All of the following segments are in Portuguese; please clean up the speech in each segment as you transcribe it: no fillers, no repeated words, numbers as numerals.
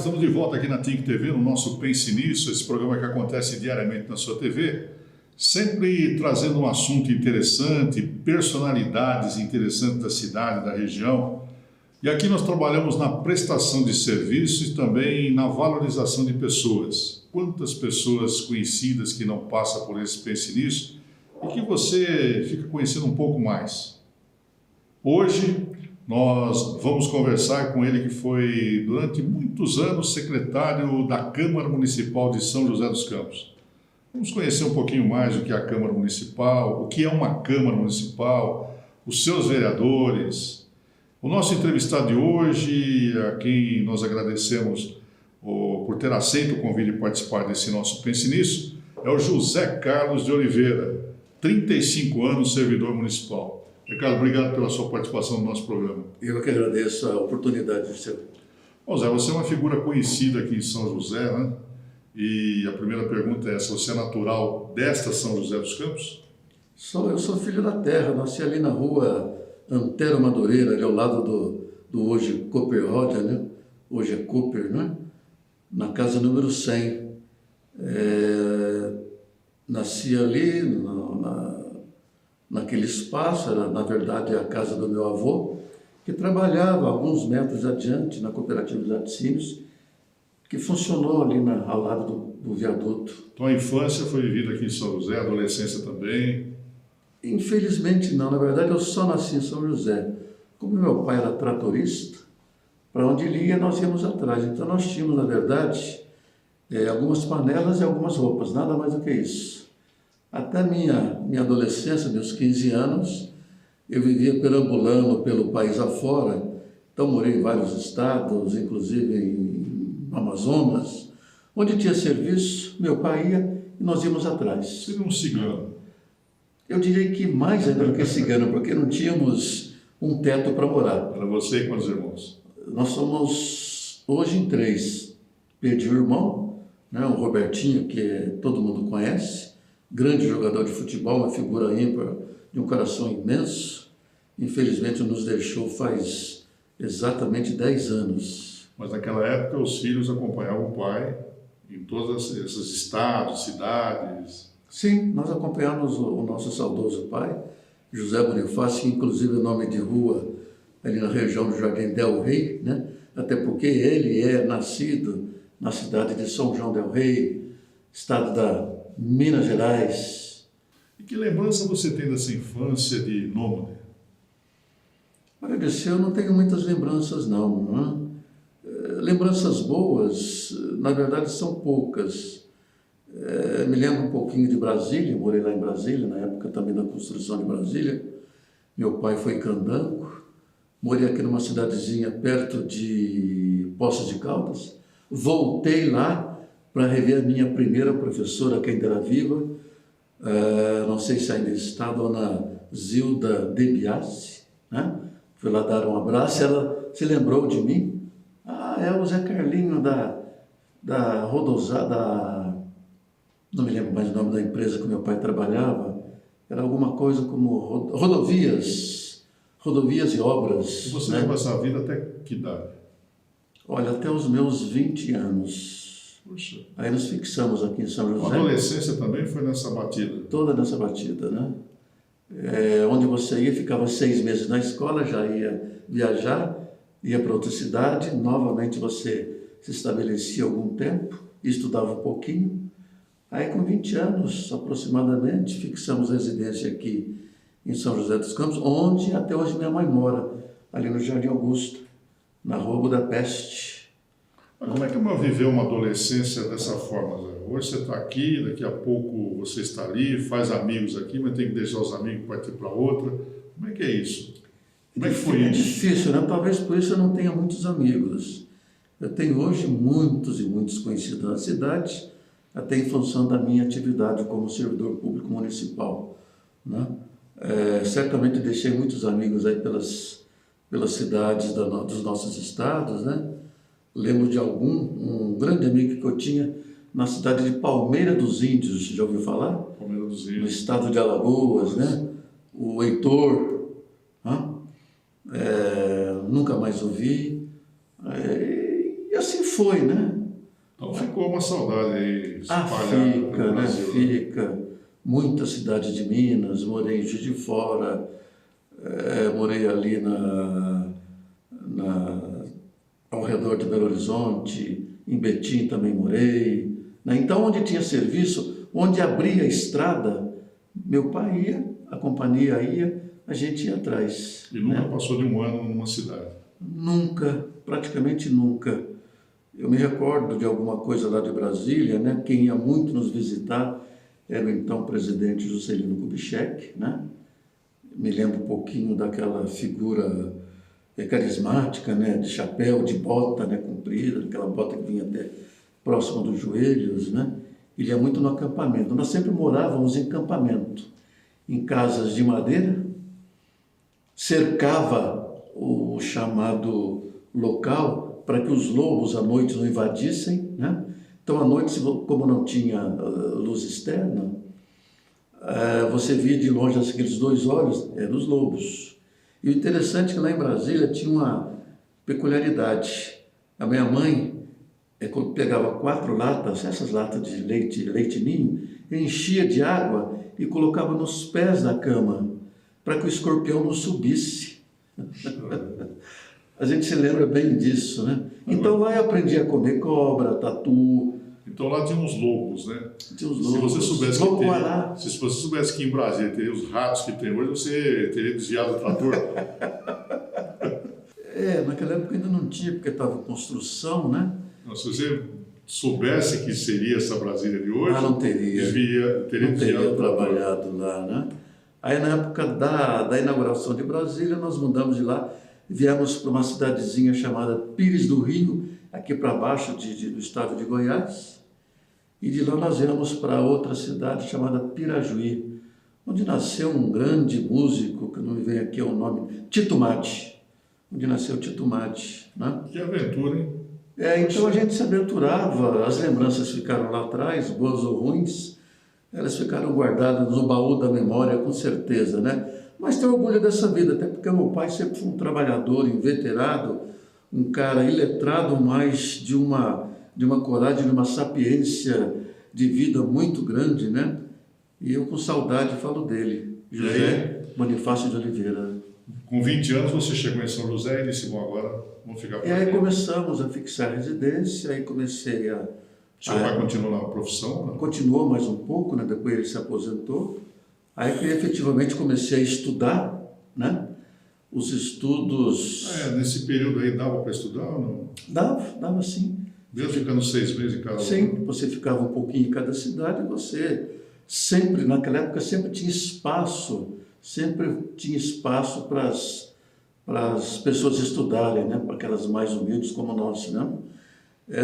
estamos de volta aqui na TIC TV, no nosso Pense Nisso, esse programa que acontece diariamente na sua TV, sempre trazendo um assunto interessante, personalidades interessantes da cidade, da região. E aqui nós trabalhamos na prestação de serviços e também na valorização de pessoas. Quantas pessoas conhecidas que não passam por esse Pense Nisso e que você fica conhecendo um pouco mais. Hoje nós vamos conversar com ele que foi durante muitos anos secretário da Câmara Municipal de São José dos Campos. Vamos conhecer um pouquinho mais o que é a Câmara Municipal, o que é uma Câmara Municipal, os seus vereadores. O nosso entrevistado de hoje, a quem nós agradecemos por ter aceito o convite de participar desse nosso Pense Nisso, é o José Carlos de Oliveira, 35 anos, servidor municipal. Ricardo, obrigado pela sua participação no nosso programa. Eu que agradeço a oportunidade de ser. Bom, Zé, você é uma figura conhecida aqui em São José, né? E a primeira pergunta é essa: você é natural desta São José dos Campos? Eu sou filho da terra, nasci ali na rua Antero Madureira, ali ao lado do hoje Cooper Rodia, né? Hoje é Cooper, né? Na casa número 100. Nasci ali naquele espaço, era na verdade a casa do meu avô, que trabalhava alguns metros adiante na cooperativa de laticínios, que funcionou ali ao lado do viaduto. Então a infância foi vivida aqui em São José, a adolescência também? Infelizmente não, na verdade eu só nasci em São José. Como meu pai era tratorista, para onde ele ia nós íamos atrás. Então nós tínhamos, na verdade, algumas panelas e algumas roupas, nada mais do que isso. Até minha adolescência, meus 15 anos, eu vivia perambulando pelo país afora. Então morei em vários estados, inclusive no Amazonas, onde tinha serviço, meu pai ia e nós íamos atrás. Seria um cigano? Eu diria que mais ainda do que cigano, porque não tínhamos um teto para morar. Era você e quantos irmãos? Nós somos hoje em 3. Perdi o irmão, né, o Robertinho, que todo mundo conhece, grande jogador de futebol, uma figura ímpar, de um coração imenso. Infelizmente nos deixou faz exatamente 10 anos. Mas naquela época os filhos acompanhavam o pai em todos esses estados, cidades. Sim, nós acompanhamos o nosso saudoso pai, José Bonifácio, que inclusive é nome de rua ali na região do Jardim Del Rey, né? Até porque ele é nascido na cidade de São João del Rei, estado da Minas Gerais. E que lembrança você tem dessa infância de nômade? Olha, eu não tenho muitas lembranças não, né? Lembranças boas, na verdade, são poucas. Me lembro um pouquinho de Brasília, morei lá em Brasília, na época também da construção de Brasília. Meu pai foi candango, morei aqui numa cidadezinha perto de Poços de Caldas. Voltei lá para rever a minha primeira professora, que ainda era viva, não sei se ainda está, a dona Zilda De Biasi, né? Fui lá dar um abraço, ela se lembrou de mim. É o Zé Carlinho da Rodosada, não me lembro mais o nome da empresa que meu pai trabalhava, era alguma coisa como rodovias e obras. E você né? levou essa vida até que idade? Olha, até os meus 20 anos. Puxa. Aí nos fixamos aqui em São José. A adolescência também foi nessa batida? Toda nessa batida, né? Onde você ia, ficava 6 meses na escola, já ia viajar, ia para outra cidade, novamente você se estabelecia algum tempo, estudava um pouquinho. Aí com 20 anos aproximadamente, fixamos residência aqui em São José dos Campos, onde até hoje minha mãe mora, ali no Jardim Augusto, na Rua Budapeste. Mas como é que viveu uma adolescência dessa forma, Zé? Hoje você está aqui, daqui a pouco você está ali, faz amigos aqui, mas tem que deixar os amigos para partir para outra. Como é que é isso? Como é que foi isso? É isso? difícil, né? Talvez por isso eu não tenha muitos amigos. Eu tenho hoje muitos e muitos conhecidos na cidade, até em função da minha atividade como servidor público municipal, né? Certamente deixei muitos amigos aí pelas cidades dos nossos estados, né? Lembro de um grande amigo que eu tinha na cidade de Palmeira dos Índios, já ouviu falar? Palmeira dos Índios. No estado de Alagoas, né? O Heitor, nunca mais ouvi. E assim foi, né? Então ficou uma saudade aí espalhada Fica, pelo né? Brasil. Fica. Muitas cidades de Minas, morei em Juiz de Fora, morei ali ao redor de Belo Horizonte, em Betim também morei. Né? Então, onde tinha serviço, onde abria a estrada, meu pai ia, a companhia ia, a gente ia atrás. E nunca passou de um ano numa cidade? Nunca, praticamente nunca. Eu me recordo de alguma coisa lá de Brasília, né? Quem ia muito nos visitar era o então presidente Juscelino Kubitschek, né? Me lembro um pouquinho daquela figura carismática, né? De chapéu, de bota, né? Comprida, aquela bota que vinha até próximo dos joelhos, né? Ele ia muito no acampamento. Nós sempre morávamos em acampamento, em casas de madeira, cercava o chamado local para que os lobos à noite não invadissem, né? Então, à noite, como não tinha luz externa, você via de longe aqueles dois olhos, eram os lobos. E o interessante é que lá em Brasília tinha uma peculiaridade. A minha mãe pegava 4 latas, essas latas de leite ninho, enchia de água e colocava nos pés da cama, para que o escorpião não subisse. A gente se lembra bem disso, né? Então lá eu aprendi a comer cobra, tatu. Então lá tinha uns lobos, né? Tinha os lobos. Se você soubesse que em Brasília teria os ratos que tem hoje, você teria desviado o trator. Naquela época ainda não tinha, porque estava em construção, né? Não, se você soubesse que seria essa Brasília de hoje, não teria. Teria não teria trabalhado lá, né? Aí na época da inauguração de Brasília, nós mudamos de lá, viemos para uma cidadezinha chamada Pires do Rio, aqui para baixo do estado de Goiás, e de lá nós viemos para outra cidade chamada Pirajuí, onde nasceu um grande músico, que não me vem aqui o nome, Tito Mate, onde nasceu Tito Mate, né? Que aventura, hein? Então a gente se aventurava, as lembranças ficaram lá atrás, boas ou ruins, elas ficaram guardadas no baú da memória, com certeza, né? Mas tenho orgulho dessa vida, até porque meu pai sempre foi um trabalhador, inveterado, um cara iletrado, mas de uma coragem, de uma sapiência de vida muito grande, né? E eu com saudade falo dele, José Bonifácio de Oliveira. Com 20 anos você chegou em São José e disse, bom, agora vamos ficar por aqui. E aí começamos a fixar a residência, aí comecei a... Seu pai continuou na profissão? Não? Continuou mais um pouco, né? Depois ele se aposentou. Aí que efetivamente comecei a estudar, né? Os estudos... Nesse período aí dava para estudar ou não? Dava sim. Mesmo ficando 6 meses em cada lugar? Sim, você ficava um pouquinho em cada cidade e você sempre, naquela época, sempre tinha espaço para as pessoas estudarem, né? Para aquelas mais humildes como nós, né?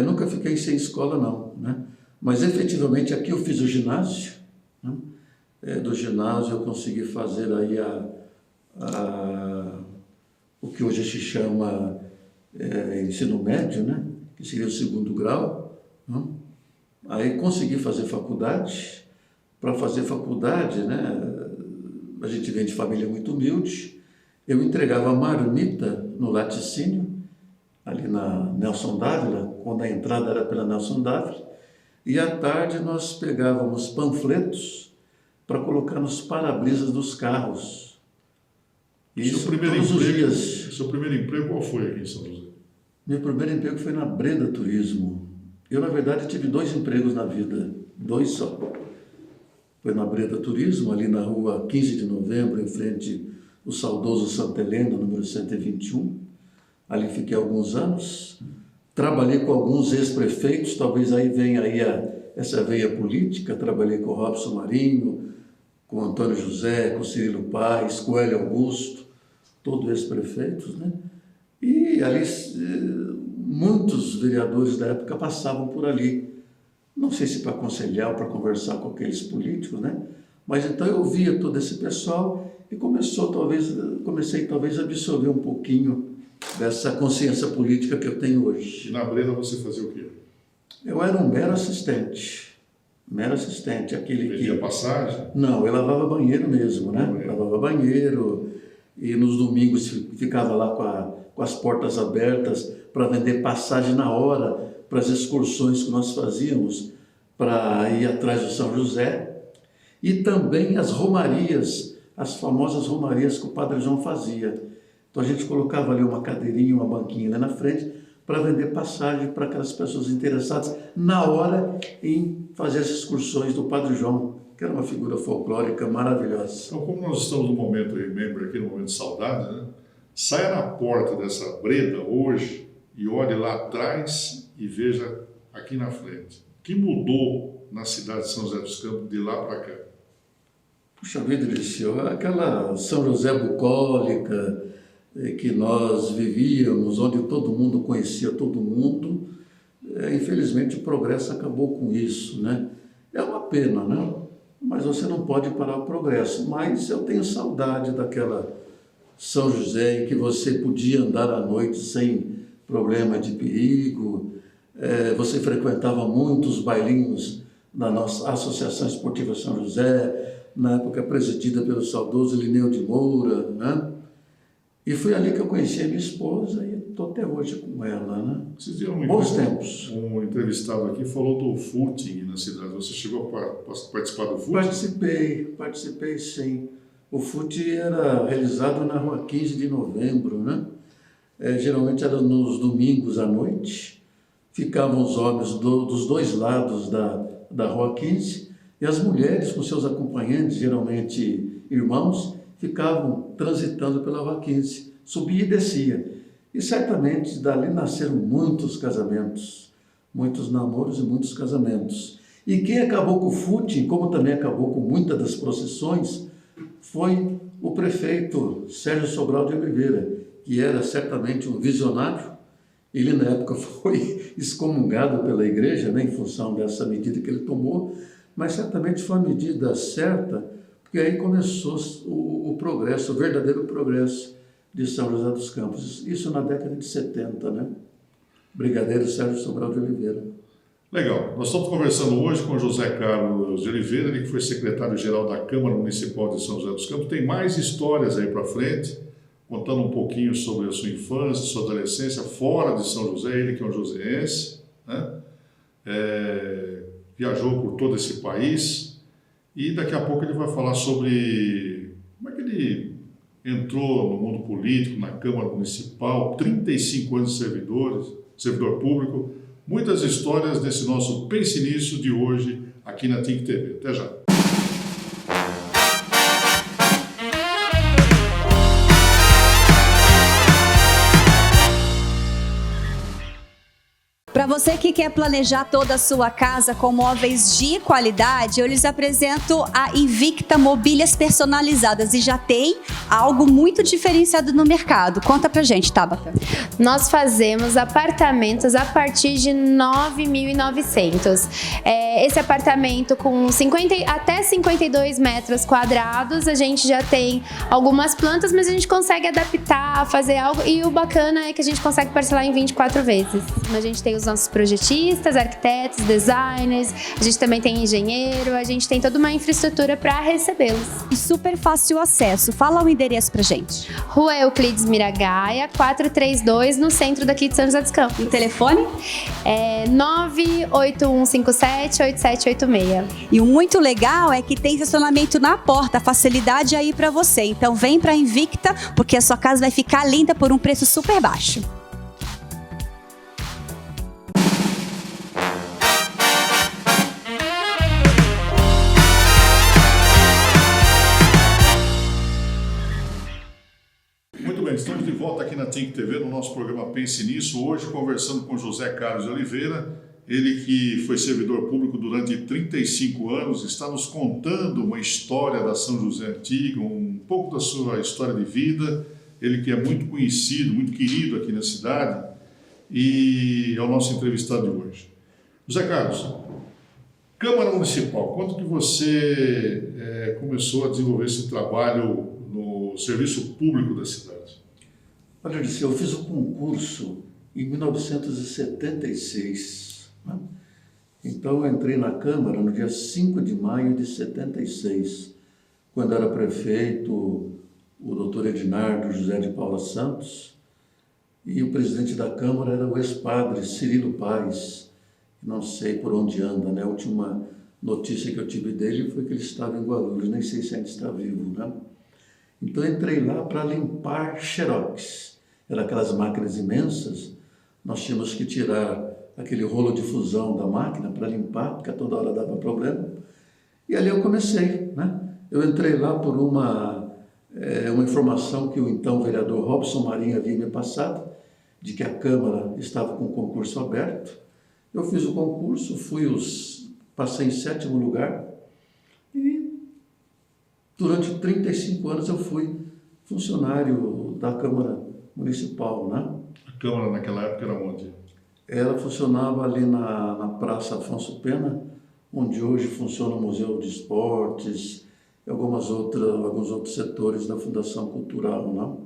Nunca fiquei sem escola, não, né? Mas efetivamente aqui eu fiz o ginásio, né? Do ginásio eu consegui fazer aí o que hoje se chama ensino médio, né? Que seria o 2º grau, né? Aí consegui fazer faculdade. Para fazer faculdade, né? A gente vem de família muito humilde, eu entregava marmita no laticínio, ali na Nelson Dávila, quando a entrada era pela Nelson Dávila, e à tarde nós pegávamos panfletos para colocar nos para-brisas dos carros. Isso todos os dias. Seu primeiro emprego qual foi aqui em São José? Meu primeiro emprego foi na Breda Turismo. Eu, na verdade, tive 2 empregos na vida, 2 só. Foi na Breda Turismo, ali na rua 15 de novembro, em frente ao saudoso Santa Helena, número 121. Ali fiquei alguns anos. Trabalhei com alguns ex-prefeitos, talvez aí venha aí essa veia política. Trabalhei com o Robson Marinho, com o Antônio José, com o Cirilo Paes, com o Hélio Augusto, todos ex-prefeitos, né? E ali muitos vereadores da época passavam por ali. Não sei se para aconselhar ou para conversar com aqueles políticos, né? Mas então eu via todo esse pessoal e comecei talvez a absorver um pouquinho dessa consciência política que eu tenho hoje. E na Breda você fazia o quê? Eu era um mero assistente, aquele que... Pedia passagem? Não, eu lavava banheiro mesmo, né? Lavava banheiro e nos domingos ficava lá com as portas abertas para vender passagem na hora para as excursões que nós fazíamos para ir atrás do São José, e também as romarias, as famosas romarias que o Padre João fazia. Então a gente colocava ali uma cadeirinha, uma banquinha lá na frente para vender passagem para aquelas pessoas interessadas na hora em fazer as excursões do Padre João, que era uma figura folclórica maravilhosa. Então, como nós estamos no momento Remember aqui, no momento de saudade, né? Saia na porta dessa Breda hoje e olhe lá atrás e veja aqui na frente. O que mudou na cidade de São José dos Campos de lá para cá? Puxa vida, Liceu, aquela São José bucólica que nós vivíamos, onde todo mundo conhecia todo mundo, infelizmente o progresso acabou com isso, né? É uma pena, né? Mas você não pode parar o progresso. Mas eu tenho saudade daquela São José em que você podia andar à noite sem problema de perigo. Você frequentava muitos bailinhos da nossa Associação Esportiva São José, na época presidida pelo saudoso Lineu de Moura, né? E foi ali que eu conheci a minha esposa e estou até hoje com ela, né? Bons tempos. Um entrevistado aqui falou do footing na cidade. Você chegou a participar do footing? Participei sim. O footing era realizado na Rua 15 de Novembro, né? Geralmente era nos domingos à noite. Ficavam os homens dos dois lados da Rua 15 e as mulheres com seus acompanhantes, geralmente irmãos, ficavam transitando pela Rua 15, subia e descia. E certamente dali nasceram muitos casamentos, muitos namoros e muitos casamentos. E quem acabou com o footing, como também acabou com muitas das procissões, foi o prefeito Sérgio Sobral de Oliveira, que era certamente um visionário. Ele na época foi excomungado pela igreja, né, em função dessa medida que ele tomou, mas certamente foi a medida certa, porque aí começou o progresso, o verdadeiro progresso de São José dos Campos. Isso na década de 70, né? Brigadeiro Sérgio Sobral de Oliveira. Legal. Nós estamos conversando hoje com José Carlos de Oliveira, ele que foi secretário-geral da Câmara Municipal de São José dos Campos. Tem mais histórias aí para frente, contando um pouquinho sobre a sua infância, sua adolescência fora de São José, ele que é um joseense, né? Viajou por todo esse país. E daqui a pouco ele vai falar sobre como é que ele entrou no mundo político, na Câmara Municipal, 35 anos de servidor público. Muitas histórias desse nosso Pense Nisso de hoje aqui na TIC TV. Até já. Para você que quer planejar toda a sua casa com móveis de qualidade, eu lhes apresento a Invicta Mobílias Personalizadas e já tem algo muito diferenciado no mercado. Conta pra gente, Tabata. Nós fazemos apartamentos a partir de 9.900. Esse apartamento com até 52 metros quadrados, a gente já tem algumas plantas, mas a gente consegue adaptar, fazer algo. E o bacana é que a gente consegue parcelar em 24 vezes. A gente tem os nossos projetistas, arquitetos, designers, a gente também tem engenheiro, a gente tem toda uma infraestrutura para recebê-los. E super fácil acesso. Fala o endereço pra gente. Rua Euclides Miragaia, 432, no centro daqui de São José dos Campos. E o telefone? 981578786. E o muito legal é que tem estacionamento na porta, facilidade aí pra você. Então vem pra Invicta, porque a sua casa vai ficar linda por um preço super baixo. Estamos de volta aqui na TIC TV, no nosso programa Pense Nisso, hoje conversando com José Carlos de Oliveira, ele que foi servidor público durante 35 anos, está nos contando uma história da São José Antiga, um pouco da sua história de vida, ele que é muito conhecido, muito querido aqui na cidade, e é o nosso entrevistado de hoje. José Carlos, Câmara Municipal, quando que você começou a desenvolver esse trabalho no serviço público da cidade? Olha, eu fiz o concurso em 1976. Né? Então, eu entrei na Câmara no dia 5 de maio de 76, quando era prefeito o doutor Edinardo José de Paula Santos, e o presidente da Câmara era o ex-padre Cirilo Paes, não sei por onde anda, né? A última notícia que eu tive dele foi que ele estava em Guarulhos, nem sei se ainda está vivo, né? Então eu entrei lá para limpar xerox. Eram aquelas máquinas imensas, nós tínhamos que tirar aquele rolo de fusão da máquina para limpar, porque a toda hora dava problema. E ali eu comecei, né? Eu entrei lá por uma informação que o então vereador Robson Marinho havia me passado, de que a Câmara estava com um concurso aberto. Eu fiz o concurso, passei em 7º lugar e durante 35 anos eu fui funcionário da Câmara Municipal, né? A Câmara naquela época era onde? Ela funcionava ali na Praça Afonso Pena, onde hoje funciona o Museu de Esportes e alguns outros setores da Fundação Cultural, né?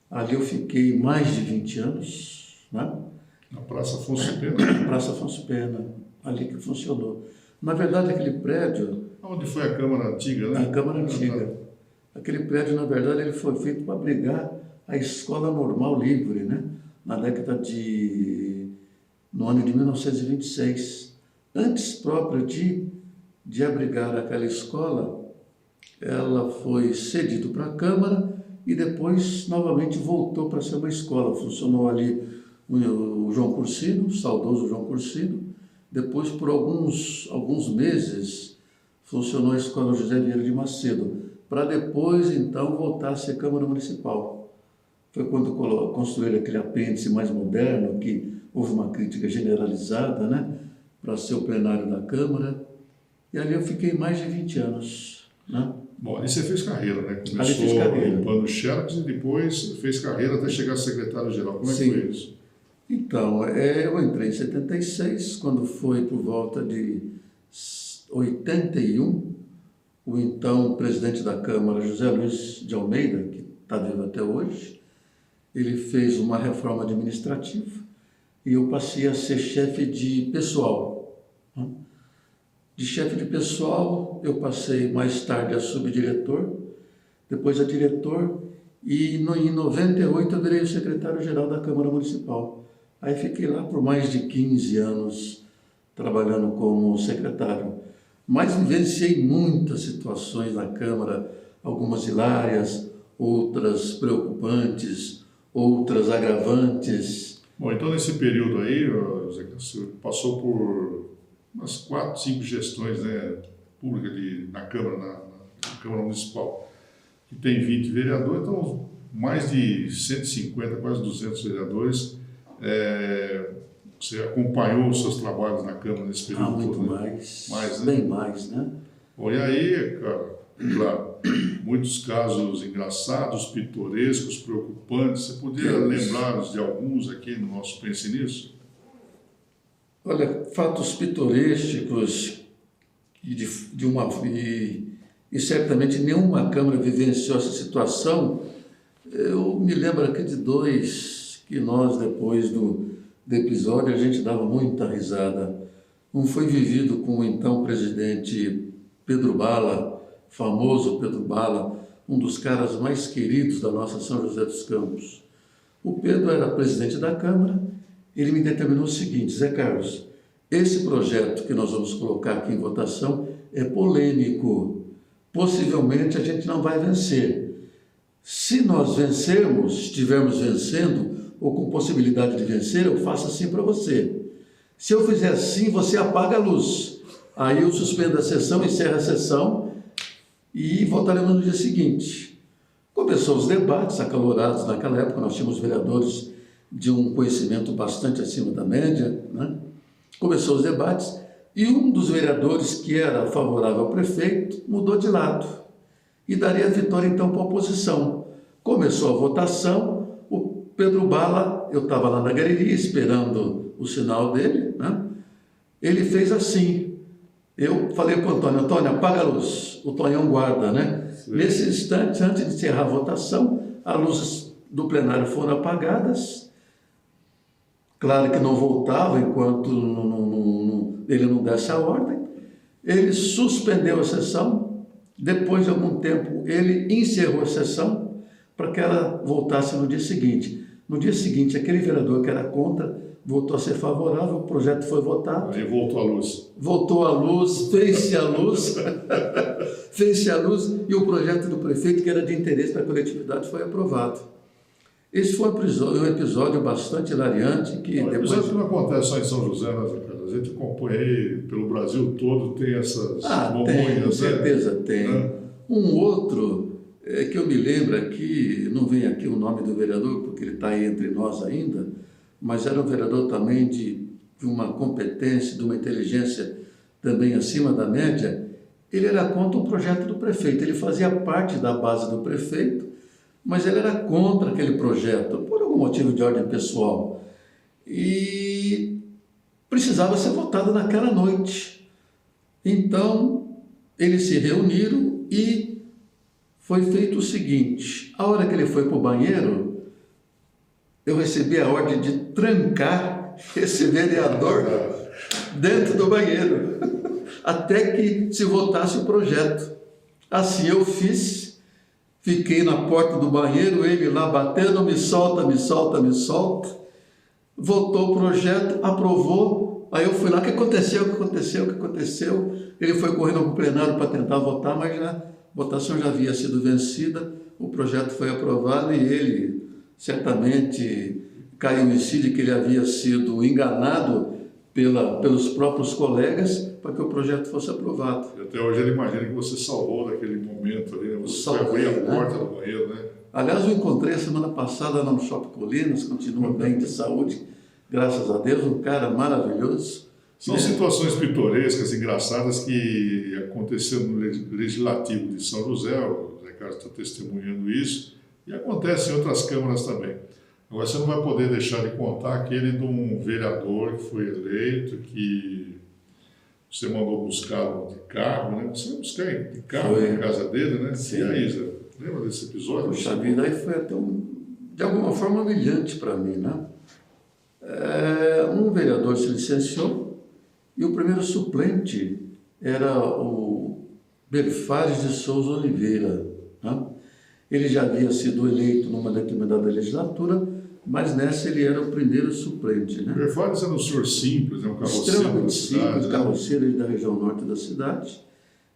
Ali eu fiquei mais de 20 anos, né? Na Praça Afonso Pena? Praça Afonso Pena, ali que funcionou. Na verdade, aquele prédio... Onde foi a Câmara Antiga, né? A Câmara Antiga. Aquele prédio, na verdade, ele foi feito para abrigar a Escola Normal Livre, né? Na década no ano de 1926. Antes próprio de abrigar aquela escola, ela foi cedida para a Câmara e depois novamente voltou para ser uma escola. Funcionou ali o João Cursino, o saudoso João Cursino. Depois, por alguns meses, funcionou a Escola José Vieira de Macedo, para depois, então, voltar a ser Câmara Municipal. Foi quando construíram aquele apêndice mais moderno, que houve uma crítica generalizada, né, para ser o plenário da Câmara. E ali eu fiquei mais de 20 anos, né? Bom, ali você fez carreira, né? Ali fiz carreira. Limpando xerox e depois fez carreira até chegar a secretário-geral. Como é que Sim. foi isso? Então, eu entrei em 76, quando foi por volta de 81, o então presidente da Câmara, José Luiz de Almeida, que está vivo até hoje, ele fez uma reforma administrativa e eu passei a ser chefe de pessoal. De chefe de pessoal, eu passei mais tarde a subdiretor, depois a diretor, e em 98 eu virei o secretário-geral da Câmara Municipal. Aí fiquei lá por mais de 15 anos trabalhando como secretário. Mas vivenciei muitas situações na Câmara, algumas hilárias, outras preocupantes, outras agravantes. Bom, então nesse período aí, José, você passou por umas 4, 5 gestões, né, públicas na Câmara, na Câmara Municipal, que tem 20 vereadores, então mais de 150, quase 200 vereadores. Você acompanhou os seus trabalhos na Câmara nesse período muito todo? mais, né? Bem mais, né? Bom, e aí, cara, claro, muitos casos engraçados, pitorescos, preocupantes. Você podia lembrar-nos de alguns aqui no nosso Pense Nisso? Olha, fatos pitorescos e certamente nenhuma Câmara vivenciou essa situação. Eu me lembro aqui de dois que nós, depois do episódio, a gente dava muita risada. Um foi vivido com o então presidente Pedro Bala, famoso Pedro Bala, um dos caras mais queridos da nossa São José dos Campos. O Pedro era presidente da Câmara, ele me determinou o seguinte: Zé Carlos, esse projeto que nós vamos colocar aqui em votação é polêmico, possivelmente a gente não vai vencer. Se nós vencermos, estivermos vencendo, ou com possibilidade de vencer, eu faço assim para você. Se eu fizer assim, você apaga a luz. Aí eu suspendo a sessão, encerro a sessão e votaremos no dia seguinte. Começou os debates acalorados naquela época, nós tínhamos vereadores de um conhecimento bastante acima da média, né? Começou os debates e um dos vereadores que era favorável ao prefeito mudou de lado e daria a vitória então para a oposição. Começou a votação, o Pedro Bala, eu estava lá na galeria esperando o sinal dele, né? Ele fez assim. Eu falei para o Antônio: Antônio, apaga a luz. O Tonhão guarda, né? Sim. Nesse instante, antes de encerrar a votação, as luzes do plenário foram apagadas. Claro que não voltava enquanto ele não desse a ordem. Ele suspendeu a sessão. Depois de algum tempo, ele encerrou a sessão para que ela voltasse no dia seguinte. No dia seguinte, aquele vereador que era contra voltou a ser favorável, o projeto foi votado. Aí voltou à luz. Voltou à luz, fez-se a luz, fez-se a luz e o projeto do prefeito, que era de interesse da coletividade, foi aprovado. Esse foi um episódio bastante hilariante. Que O depois... episódio que não acontece só em São José, né, Zé Carlos? A gente acompanha aí pelo Brasil todo, tem essas tem, com certeza né? tem. Um outro que eu me lembro aqui, não vem aqui o nome do vereador, porque ele está aí entre nós ainda, mas era um vereador também de uma competência, de uma inteligência também acima da média. Ele era contra o projeto do prefeito, ele fazia parte da base do prefeito, mas ele era contra aquele projeto, por algum motivo de ordem pessoal. E precisava ser votado naquela noite. Então, eles se reuniram e foi feito o seguinte: a hora que ele foi para o banheiro, eu recebi a ordem de trancar esse vereador dentro do banheiro, até que se votasse o projeto. Assim eu fiz. Fiquei na porta do banheiro, ele lá batendo, me solta, me solta, me solta. Votou o projeto, aprovou. Aí eu fui lá, o que aconteceu, o que aconteceu, o que aconteceu? Ele foi correndo para o plenário para tentar votar, mas a votação já havia sido vencida, o projeto foi aprovado e ele certamente caiu em si de que ele havia sido enganado pelos próprios colegas para que o projeto fosse aprovado. E até hoje ele imagina que você salvou naquele momento ali, né? Você abriu a porta do banheiro, né? Aliás, eu encontrei a semana passada lá no Shopping Colinas, continua bem de saúde, graças a Deus, um cara maravilhoso. São situações pitorescas, engraçadas, que aconteceram no Legislativo de São José, o Zé Carlos está testemunhando isso, e acontece em outras câmaras também. Agora, você não vai poder deixar de contar aquele de um vereador que foi eleito, que você mandou buscá-lo de carro, né? Você vai buscar de carro na casa dele, né? Sim. E aí, Zé? Lembra desse episódio? Puxa vida, aí foi até de alguma forma humilhante para mim, né? Um vereador se licenciou e o primeiro suplente era o Belfares de Souza Oliveira, né? Ele já havia sido eleito numa determinada legislatura, mas nessa ele era o primeiro suplente, né? Belfares era um senhor simples, um carroceiro extremamente da cidade, simples, né? carroceiro da região norte da cidade.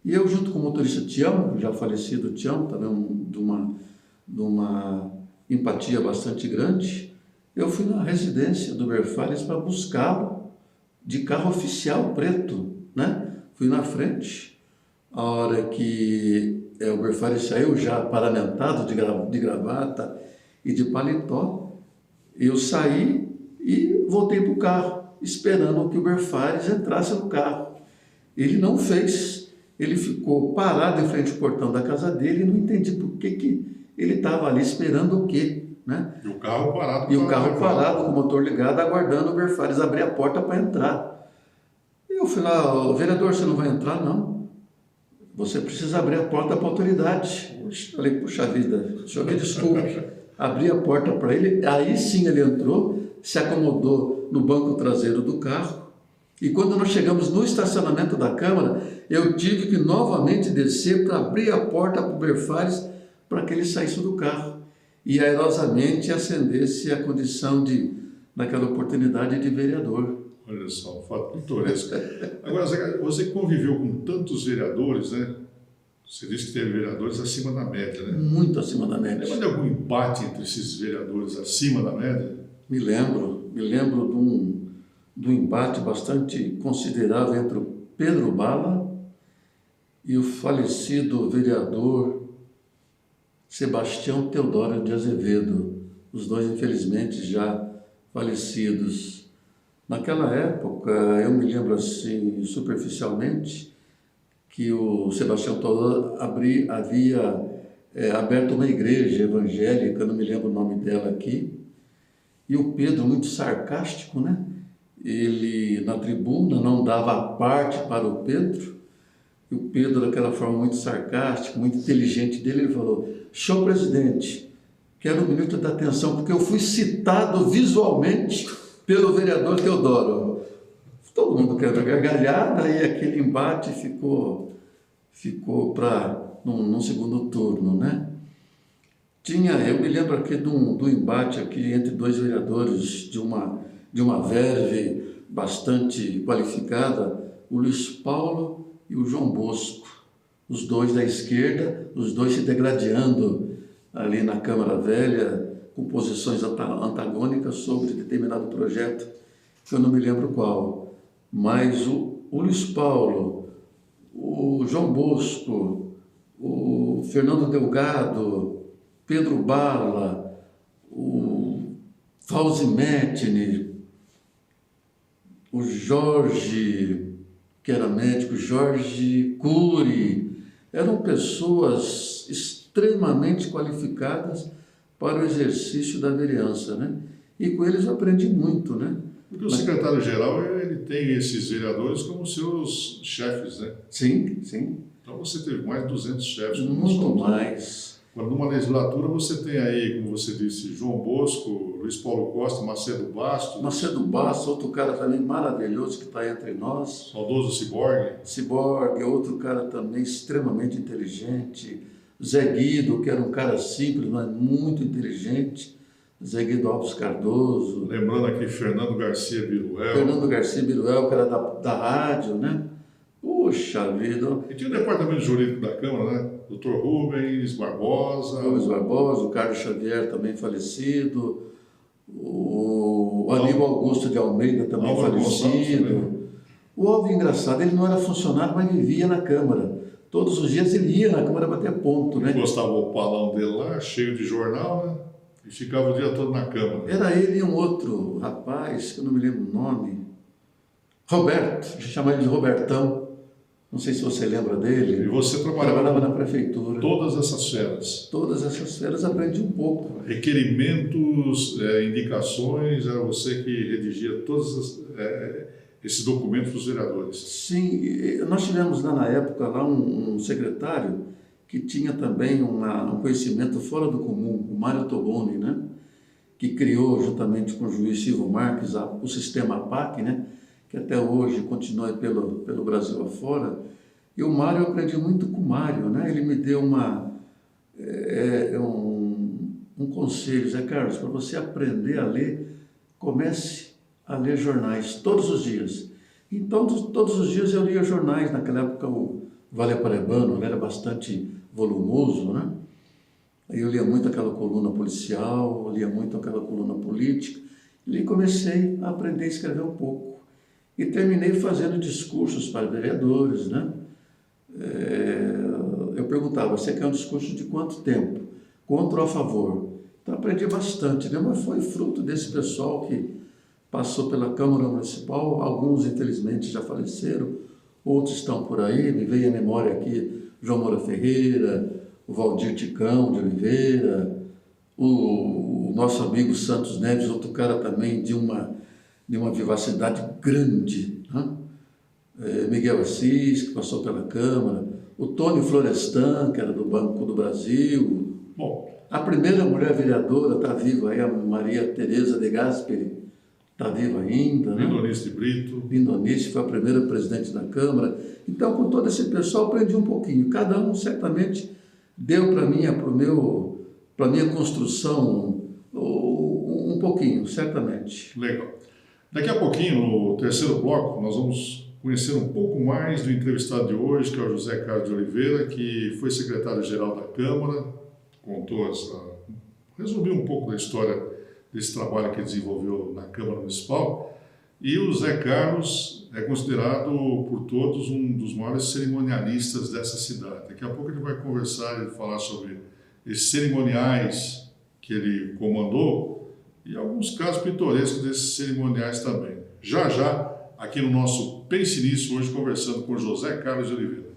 E eu, junto com o motorista Tião, já falecido Tião, também de uma empatia bastante grande, eu fui na residência do Belfares para buscá-lo de carro oficial preto, né? Fui na frente, a hora que o Belfares saiu já paramentado de gravata e de paletó, eu saí e voltei para o carro, esperando que o Belfares entrasse no carro. Ele não fez, ele ficou parado em frente ao portão da casa dele e não entendi por que ele estava ali esperando o quê, né? E o carro parado. E o carro parado, com o motor ligado, aguardando o Belfares abrir a porta para entrar. Eu fui lá: vereador, você não vai entrar? Não. Você precisa abrir a porta para a autoridade. Falei: puxa vida, senhor me desculpe. Abri a porta para ele, aí sim ele entrou, se acomodou no banco traseiro do carro. E quando nós chegamos no estacionamento da Câmara, eu tive que novamente descer para abrir a porta para o Belfares para que ele saísse do carro e airosamente ascendesse a condição naquela oportunidade, de vereador. Olha só, um fato pitoresco. Agora, Zé, você conviveu com tantos vereadores, né? Você disse que teve vereadores acima da média, né? Muito acima da média. Lembra de algum empate entre esses vereadores acima da média? Me lembro de um embate bastante considerável entre o Pedro Bala e o falecido vereador Sebastião Teodoro de Azevedo, os dois infelizmente já falecidos. Naquela época, eu me lembro assim, superficialmente, que o Sebastião Teodoro havia aberto uma igreja evangélica, não me lembro o nome dela aqui, e o Pedro, muito sarcástico, né? Ele, na tribuna, não dava parte para o Pedro, e o Pedro, daquela forma muito sarcástica, muito inteligente dele, ele falou: senhor presidente, quero um minuto de atenção, porque eu fui citado visualmente pelo vereador Teodoro. Todo mundo querendo gargalhada, e aquele embate ficou para num segundo turno, né? Eu me lembro aqui do embate aqui entre dois vereadores de uma verve bastante qualificada, o Luiz Paulo e o João Bosco, os dois da esquerda, os dois se degradando ali na Câmara Velha, com posições antagônicas sobre determinado projeto, que eu não me lembro qual. Mas o Luiz Paulo, o João Bosco, o Fernando Delgado, Pedro Bala, o Fauzi Mettini, o Jorge, que era médico, Jorge Cury, eram pessoas extremamente qualificadas para o exercício da vereança, né? E com eles eu aprendi muito, né? Porque o secretário-geral, ele tem esses vereadores como seus chefes, né? Sim, sim. Então você teve mais de 200 chefes. Muito mais. Quando numa legislatura você tem aí, como você disse, João Bosco, Luiz Paulo Costa, Macedo Bastos. Macedo Bastos, outro cara também maravilhoso que está entre nós. Saudoso Ciborgue. Ciborgue, outro cara também extremamente inteligente. Zé Guido, que era um cara simples, mas muito inteligente. Zé Guido Alves Cardoso. Lembrando aqui Fernando Garcia Biruel. Fernando Garcia Biruel, que era da rádio, né? Puxa vida. E tinha o departamento jurídico da Câmara, né? Dr. Rubens Barbosa. Rubens Barbosa, o Carlos Xavier também falecido. O Aníbal Augusto de Almeida também falecido. O Alvin, engraçado, ele não era funcionário, mas vivia na Câmara. Todos os dias ele ia na Câmara bater ponto, né? Gostava o palão dele lá, cheio de jornal, né? E ficava o dia todo na Câmara. Era ele e um outro rapaz, que eu não me lembro o nome. Roberto, chamava ele de Robertão. Não sei se você lembra dele. E você trabalhava na prefeitura. Todas essas esferas. Todas essas esferas aprendi um pouco. Requerimentos, indicações, era você que redigia todos esses documentos para os vereadores. Sim, nós tivemos lá na época lá um secretário que tinha também um conhecimento fora do comum, o Mário Toboni, né? Que criou, juntamente com o juiz Silvio Marques, o sistema APAC, né? Que até hoje continua pelo Brasil afora. E o Mário, eu aprendi muito com o Mário, né? Ele me deu um conselho, Zé Carlos, para você aprender a ler, comece a ler jornais todos os dias. Então, todos os dias eu lia jornais. Naquela época, o Vale Paraibano era bastante volumoso, né? Eu lia muito aquela coluna policial, lia muito aquela coluna política. E comecei a aprender a escrever um pouco. E terminei fazendo discursos para vereadores, né? Eu perguntava, você quer um discurso de quanto tempo? Contra ou a favor? Então aprendi bastante, né? Mas foi fruto desse pessoal que passou pela Câmara Municipal. Alguns, infelizmente, já faleceram, outros estão por aí. Me veio à memória aqui João Moura Ferreira, o Valdir Ticão de Oliveira, o nosso amigo Santos Neves, outro cara também de uma vivacidade grande, né? Miguel Assis, que passou pela Câmara, o Tony Florestan, que era do Banco do Brasil. Bom, a primeira mulher vereadora está viva aí, a Maria Tereza de Gasperi, está viva ainda, né? Lindonice de Brito. Lindonice foi a primeira presidente da Câmara. Então, com todo esse pessoal, aprendi um pouquinho. Cada um, certamente, deu para a minha construção um pouquinho, certamente. Legal. Daqui a pouquinho, no terceiro bloco, nós vamos conhecer um pouco mais do entrevistado de hoje, que é o José Carlos de Oliveira, que foi secretário-geral da Câmara, resumiu um pouco da história desse trabalho que desenvolveu na Câmara Municipal. E o Zé Carlos é considerado por todos um dos maiores cerimonialistas dessa cidade. Daqui a pouco ele vai conversar e falar sobre esses cerimoniais que ele comandou e alguns casos pitorescos desses cerimoniais também. Já, aqui no nosso Pense Nisso, hoje conversando com José Carlos de Oliveira.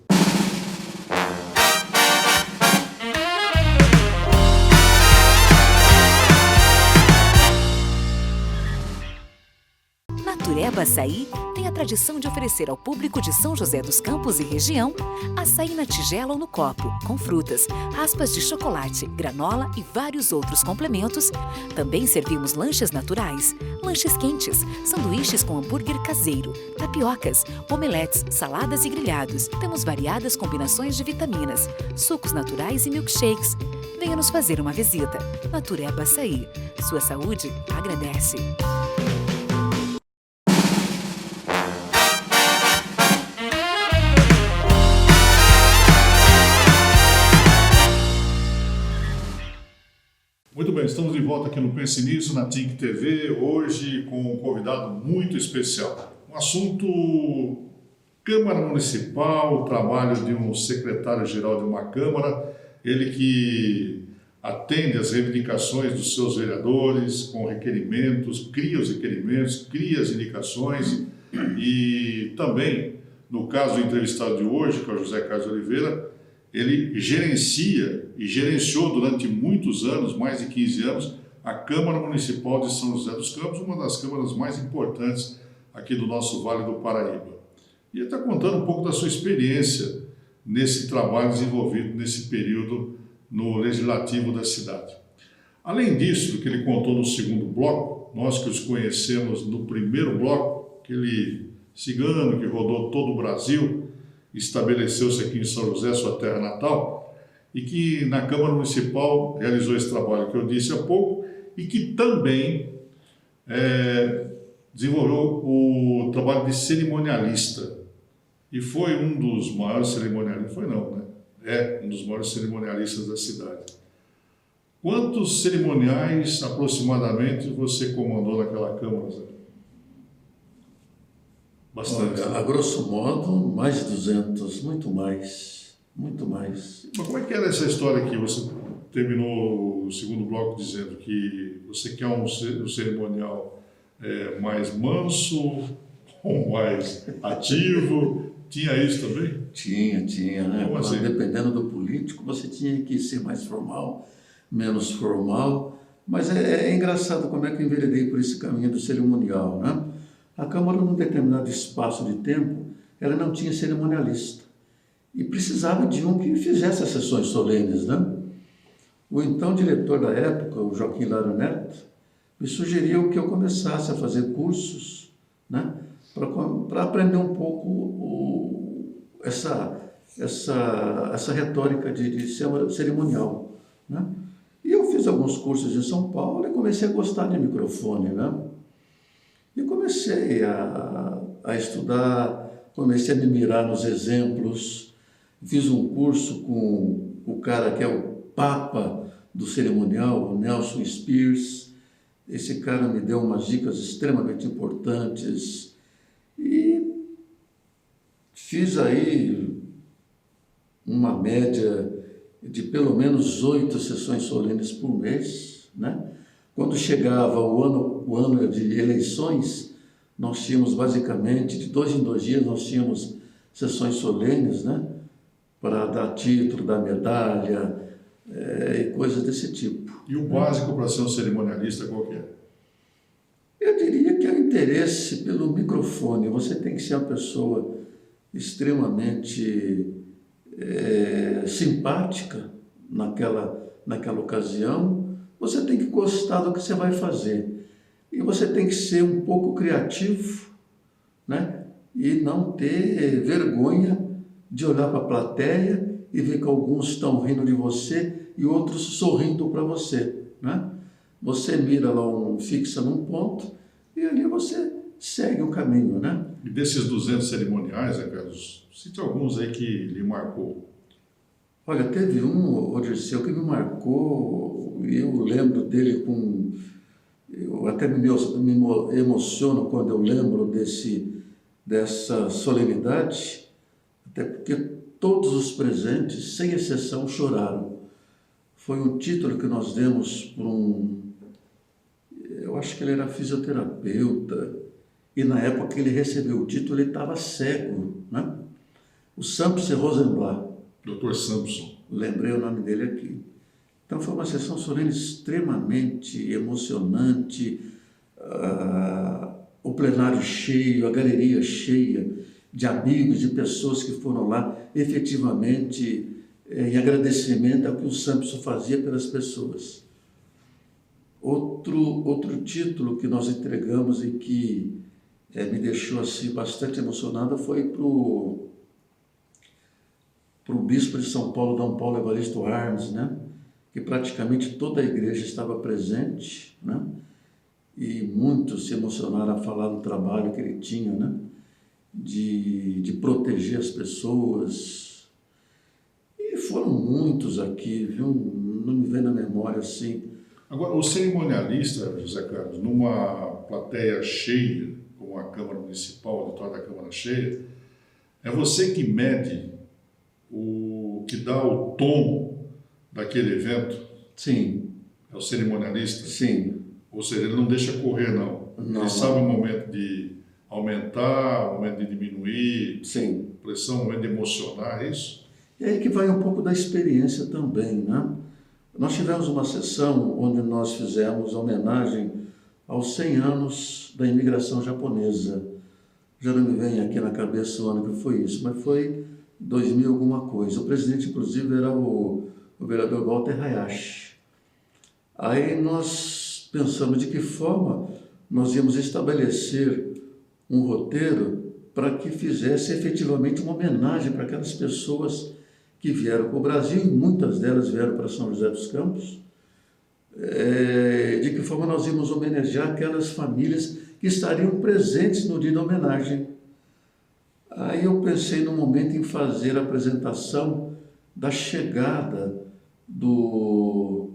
Natureba Açaí tem a tradição de oferecer ao público de São José dos Campos e região açaí na tigela ou no copo, com frutas, raspas de chocolate, granola e vários outros complementos. Também servimos lanches naturais, lanches quentes, sanduíches com hambúrguer caseiro, tapiocas, omeletes, saladas e grelhados. Temos variadas combinações de vitaminas, sucos naturais e milkshakes. venha nos fazer uma visita. Natureba Açaí. Sua saúde agradece. Muito bem, estamos de volta aqui no Pense Nisso, na TIC TV, hoje com um convidado muito especial. Um assunto Câmara Municipal, o trabalho de um secretário-geral de uma Câmara, ele que atende às reivindicações dos seus vereadores, com requerimentos, cria os requerimentos, cria as indicações e também, no caso do entrevistado de hoje, que é o José Carlos Oliveira, ele gerencia e gerenciou durante muitos anos, mais de 15 anos, a Câmara Municipal de São José dos Campos, uma das câmaras mais importantes aqui do nosso Vale do Paraíba. E ele está contando um pouco da sua experiência nesse trabalho desenvolvido nesse período no Legislativo da cidade. Além disso, do que ele contou no segundo bloco, nós que os conhecemos no primeiro bloco, aquele cigano que rodou todo o Brasil, estabeleceu-se aqui em São José, sua terra natal, e que na Câmara Municipal realizou esse trabalho que eu disse há pouco, e que também desenvolveu o trabalho de cerimonialista. E foi um dos maiores cerimonialistas, foi não, né? É um dos maiores cerimonialistas da cidade. Quantos cerimoniais aproximadamente você comandou naquela Câmara, Zé? Bastante. Olha, a grosso modo, mais de 200, muito mais. Mas como é que era essa história aqui? Você terminou o segundo bloco dizendo que você quer um cerimonial mais manso ou mais ativo? Tinha isso também? Tinha, né? Como assim? Dependendo do político, você tinha que ser mais formal, menos formal. Mas é engraçado como é que eu enveredei por esse caminho do cerimonial, né? A Câmara, num determinado espaço de tempo, ela não tinha cerimonialista. E precisava de um que fizesse as sessões solenes, né? O então diretor da época, o Joaquim Lara Neto, me sugeriu que eu começasse a fazer cursos, né? Para aprender um pouco essa retórica de cerimonial, né? E eu fiz alguns cursos em São Paulo e comecei a gostar de microfone, né? E comecei a estudar, comecei a me mirar nos exemplos, fiz um curso com o cara que é o papa do cerimonial, o Nelson Spears. Esse cara me deu umas dicas extremamente importantes e fiz aí uma média de pelo menos 8 sessões solenes por mês, né? Quando chegava o ano de eleições, nós tínhamos basicamente, de 2 em 2 dias, nós tínhamos sessões solenes, né? Para dar título, dar medalha e coisas desse tipo. E o básico para ser um cerimonialista qual que é? Eu diria que é o interesse pelo microfone. Você tem que ser uma pessoa extremamente simpática naquela ocasião. Você tem que gostar do que você vai fazer. E você tem que ser um pouco criativo, né? E não ter vergonha de olhar para a plateia e ver que alguns estão rindo de você e outros sorrindo para você, né? Você mira lá, fixa num ponto e ali você segue o caminho, né? E desses 200 cerimoniais, né, Carlos, cite alguns aí que lhe marcou. Olha, teve um, Dirceu, que me marcou, e eu lembro dele eu até me emociono quando eu lembro dessa solenidade, até porque todos os presentes, sem exceção, choraram. Foi um título que nós demos para eu acho que ele era fisioterapeuta, e na época que ele recebeu o título, ele estava cego, né? O Sampson Rosenblatt. Dr. Sampson. Lembrei o nome dele aqui. Então foi uma sessão solene extremamente emocionante, o plenário cheio, a galeria cheia de amigos, de pessoas que foram lá efetivamente em agradecimento ao que o Sampson fazia pelas pessoas. Outro título que nós entregamos e que me deixou assim, bastante emocionado foi para o bispo de São Paulo, Dom Paulo Evaristo Arnes, né? que praticamente toda a igreja estava presente, né? E muitos se emocionaram a falar do trabalho que ele tinha, né? De proteger as pessoas. E foram muitos aqui, viu? Não me vem na memória assim. Agora, o cerimonialista, José Carlos, numa plateia cheia, como a Câmara Municipal, o auditório da Câmara cheia, é você que mede, que dá o tom daquele evento? Sim. É o cerimonialista? Sim. Ou seja, ele não deixa correr, não. Ele sabe o momento de aumentar, o momento de diminuir, sim, pressão, o momento de emocionar, é isso? E aí que vai um pouco da experiência também, né? Nós tivemos uma sessão onde nós fizemos homenagem aos 100 anos da imigração japonesa. Já não me vem aqui na cabeça o ano que foi isso, mas foi 2000 alguma coisa. O presidente, inclusive, era o vereador Walter Hayashi. Aí nós pensamos de que forma nós íamos estabelecer um roteiro para que fizesse efetivamente uma homenagem para aquelas pessoas que vieram para o Brasil, e muitas delas vieram para São José dos Campos. De que forma nós íamos homenagear aquelas famílias que estariam presentes no dia da homenagem. Aí eu pensei no momento em fazer a apresentação da chegada do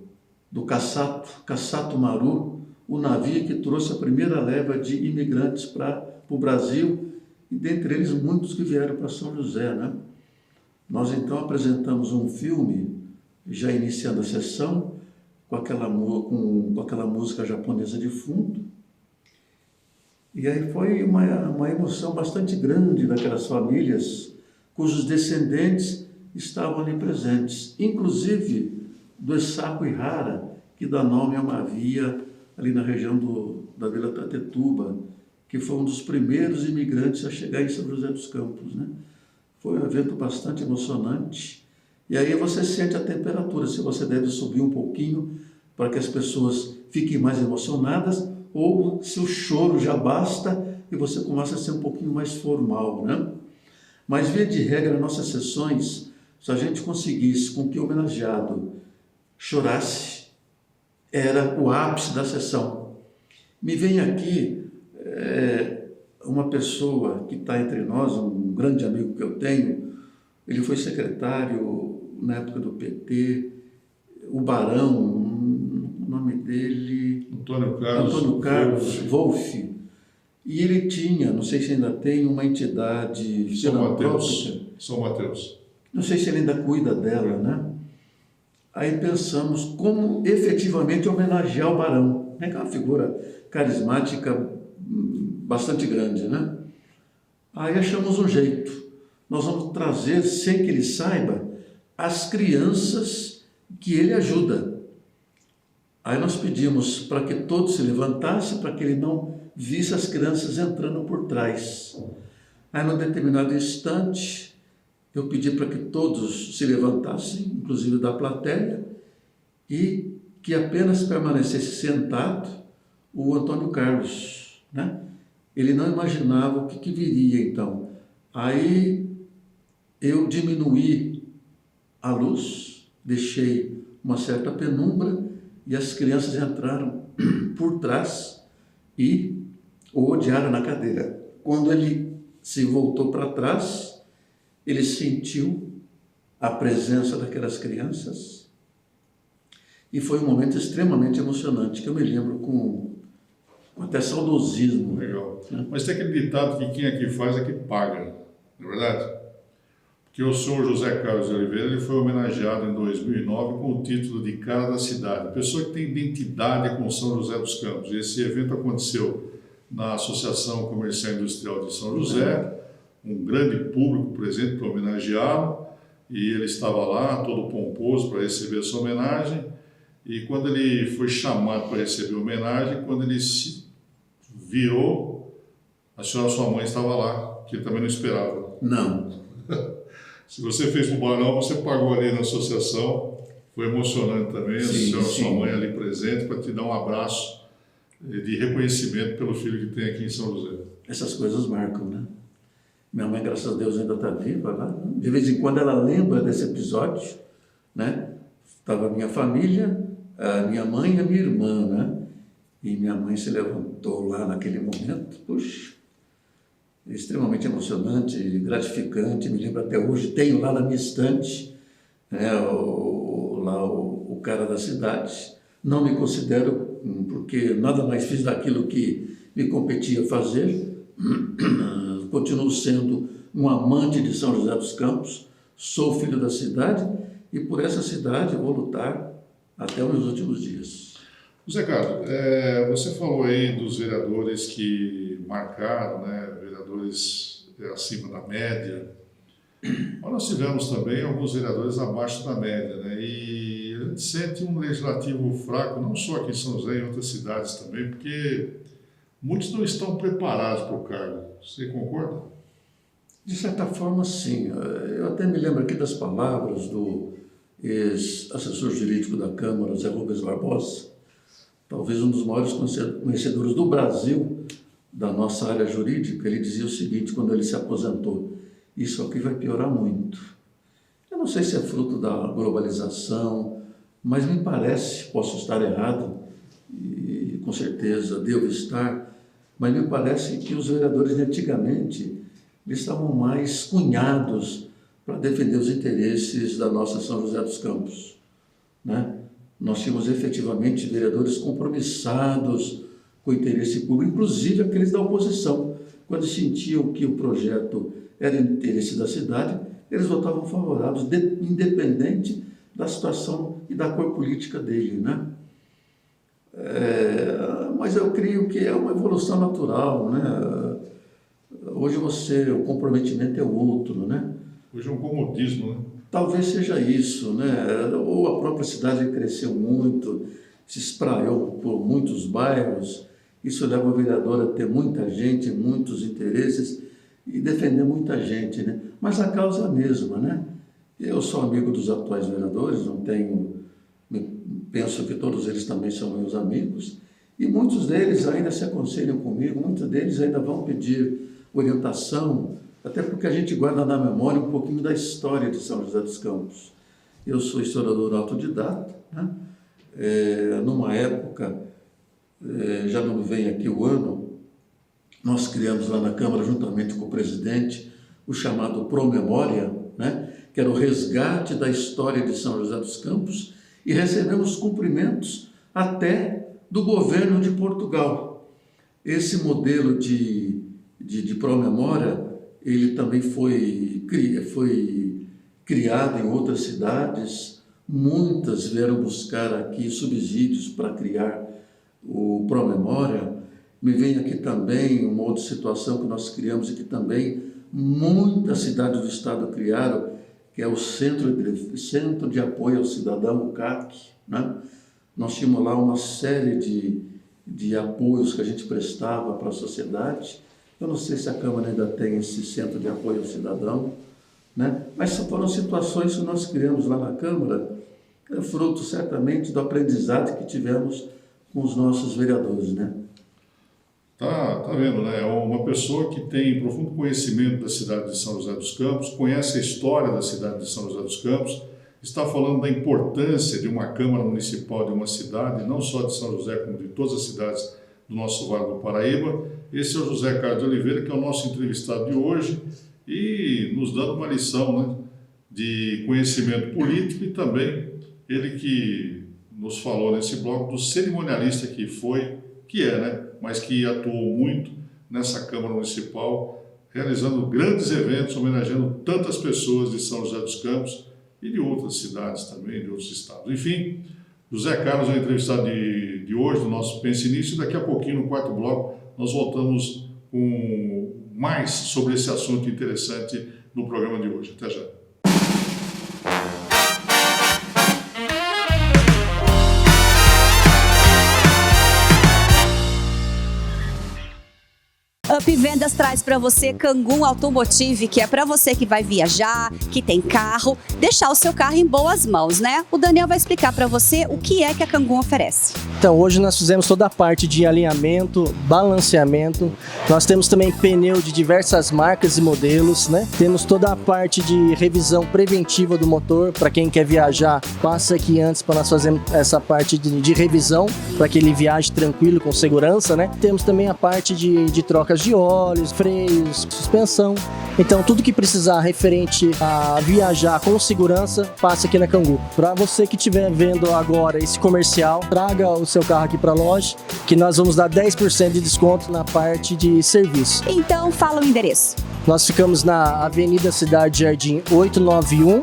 Kassato Maru, o navio que trouxe a primeira leva de imigrantes para o Brasil, e dentre eles muitos que vieram para São José, né? Nós então apresentamos um filme, já iniciando a sessão, com aquela música japonesa de fundo. E aí foi uma emoção bastante grande daquelas famílias cujos descendentes estavam ali presentes, inclusive do Essaco Ihara, que dá nome a uma via ali na região da Vila Tatetuba, que foi um dos primeiros imigrantes a chegar em São José dos Campos, né? Foi um evento bastante emocionante. E aí você sente a temperatura, se você deve subir um pouquinho para que as pessoas fiquem mais emocionadas, ou se o choro já basta e você começa a ser um pouquinho mais formal, né? Mas, via de regra, nas nossas sessões, se a gente conseguisse com que o homenageado chorasse, era o ápice da sessão. Me vem aqui uma pessoa que está entre nós, um grande amigo que eu tenho, ele foi secretário na época do PT, o Barão, o nome dele... Antônio Carlos Wolff. E ele tinha, não sei se ainda tem, uma entidade filantrópica. São Mateus. Não sei se ele ainda cuida dela, né? Aí pensamos como efetivamente homenagear o Barão, né? Que é uma figura carismática bastante grande, né? Aí achamos um jeito. Nós vamos trazer, sem que ele saiba, as crianças que ele ajuda. Aí nós pedimos para que todos se levantassem, para que ele não visse as crianças entrando por trás. Aí, num determinado instante, eu pedi para que todos se levantassem, inclusive da plateia, e que apenas permanecesse sentado o Antônio Carlos, né? Ele não imaginava o que viria, então. Aí eu diminuí a luz, deixei uma certa penumbra, e as crianças entraram por trás e o odiaram na cadeira. Quando ele se voltou para trás, ele sentiu a presença daquelas crianças e foi um momento extremamente emocionante, que eu me lembro com até saudosismo. Legal. Né? Mas tem aquele ditado que quem aqui faz é que paga, não é verdade? Que o senhor José Carlos de Oliveira ele foi homenageado em 2009 com o título de Cara da Cidade, pessoa que tem identidade com São José dos Campos. E esse evento aconteceu na Associação Comercial e Industrial de São José, um grande público presente para homenageá-lo, e ele estava lá, todo pomposo, para receber essa homenagem. E quando ele foi chamado para receber a homenagem, quando ele se virou, a senhora, sua mãe, estava lá, que ele também não esperava. Não. Se você fez para o Barão, você pagou ali na associação, foi emocionante também, sim, a senhora, sua mãe ali presente, para te dar um abraço de reconhecimento pelo filho que tem aqui em São José. Essas coisas marcam, né? Minha mãe, graças a Deus, ainda está viva lá. De vez em quando ela lembra desse episódio, né? Estava a minha família, a minha mãe e a minha irmã, né? E minha mãe se levantou lá naquele momento, puxa, extremamente emocionante, gratificante, me lembro até hoje, tenho lá na minha estante, né, o cara da cidade. Não me considero, porque nada mais fiz daquilo que me competia fazer, continuo sendo um amante de São José dos Campos, sou filho da cidade e por essa cidade vou lutar até os meus últimos dias. Zé Carlos, você falou aí dos vereadores que marcaram, né, vereadores acima da média, mas nós tivemos também alguns vereadores abaixo da média, né, e a gente sente um legislativo fraco, não só aqui em São José, em outras cidades também, porque muitos não estão preparados para o cargo. Você concorda? De certa forma, sim. Eu até me lembro aqui das palavras do ex-assessor jurídico da Câmara, Zé Rubens Barbosa, talvez um dos maiores conhecedores do Brasil da nossa área jurídica. Ele dizia o seguinte, quando ele se aposentou: isso aqui vai piorar muito. Eu não sei se é fruto da globalização, mas me parece, posso estar errado, e com certeza devo estar, mas me parece que os vereadores de antigamente eles estavam mais cunhados para defender os interesses da nossa São José dos Campos, né? Nós tínhamos efetivamente vereadores compromissados com o interesse público, inclusive aqueles da oposição. Quando sentiam que o projeto era interesse da cidade, eles votavam favoráveis, independente da situação e da cor política dele, né? Mas eu creio que é uma evolução natural, né? Hoje o comprometimento é outro, né? Hoje é um comodismo, né? Talvez seja isso, né? Ou a própria cidade cresceu muito, se espraiou por muitos bairros, isso leva o vereador a ter muita gente, muitos interesses e defender muita gente, né? Mas a causa é a mesma, né? Eu sou amigo dos atuais vereadores, penso que todos eles também são meus amigos, e muitos deles ainda se aconselham comigo, muitos deles ainda vão pedir orientação, até porque a gente guarda na memória um pouquinho da história de São José dos Campos. Eu sou historiador autodidata, né? Numa época, já não me vem aqui o ano, nós criamos lá na Câmara, juntamente com o presidente, o chamado Promemória, né? Que era o resgate da história de São José dos Campos, e recebemos cumprimentos até do governo de Portugal. Esse modelo de promemória, ele também foi criado em outras cidades, muitas vieram buscar aqui subsídios para criar o Promemória. Me vem aqui também uma outra situação que nós criamos e que também muitas cidades do estado criaram, que é o Centro de Apoio ao Cidadão, o CAC, né? Nós tínhamos lá uma série de apoios que a gente prestava para a sociedade. Eu não sei se a Câmara ainda tem esse Centro de Apoio ao Cidadão, né? Mas foram situações que nós criamos lá na Câmara, fruto certamente do aprendizado que tivemos com os nossos vereadores, né? Tá vendo, né? É uma pessoa que tem profundo conhecimento da cidade de São José dos Campos, conhece a história da cidade de São José dos Campos, está falando da importância de uma Câmara Municipal de uma cidade, não só de São José, como de todas as cidades do nosso Vale do Paraíba. Esse é o José Carlos de Oliveira, que é o nosso entrevistado de hoje, e nos dando uma lição, né, de conhecimento político, e também ele que nos falou nesse bloco do cerimonialista que é, né, mas que atuou muito nessa Câmara Municipal, realizando grandes eventos, homenageando tantas pessoas de São José dos Campos e de outras cidades também, de outros estados. Enfim, José Carlos é o entrevistado de hoje, do nosso Pense Nisso, e daqui a pouquinho, no quarto bloco, nós voltamos com mais sobre esse assunto interessante no programa de hoje. Até já. Up Vendas traz para você Kangoo Automotive, que é para você que vai viajar, que tem carro, deixar o seu carro em boas mãos, né? O Daniel vai explicar para você o que é que a Kangoo oferece. Então, hoje nós fizemos toda a parte de alinhamento, balanceamento. Nós temos também pneu de diversas marcas e modelos, né? Temos toda a parte de revisão preventiva do motor. Para quem quer viajar, passa aqui antes para nós fazermos essa parte de revisão, para que ele viaje tranquilo, com segurança, né? Temos também a parte de trocas de óleos, freios, suspensão. Então, tudo que precisar referente a viajar com segurança, passa aqui na Kangoo. Para você que estiver vendo agora esse comercial, traga o seu carro aqui para a loja, que nós vamos dar 10% de desconto na parte de serviço. Então, fala o endereço. Nós ficamos na Avenida Cidade Jardim 891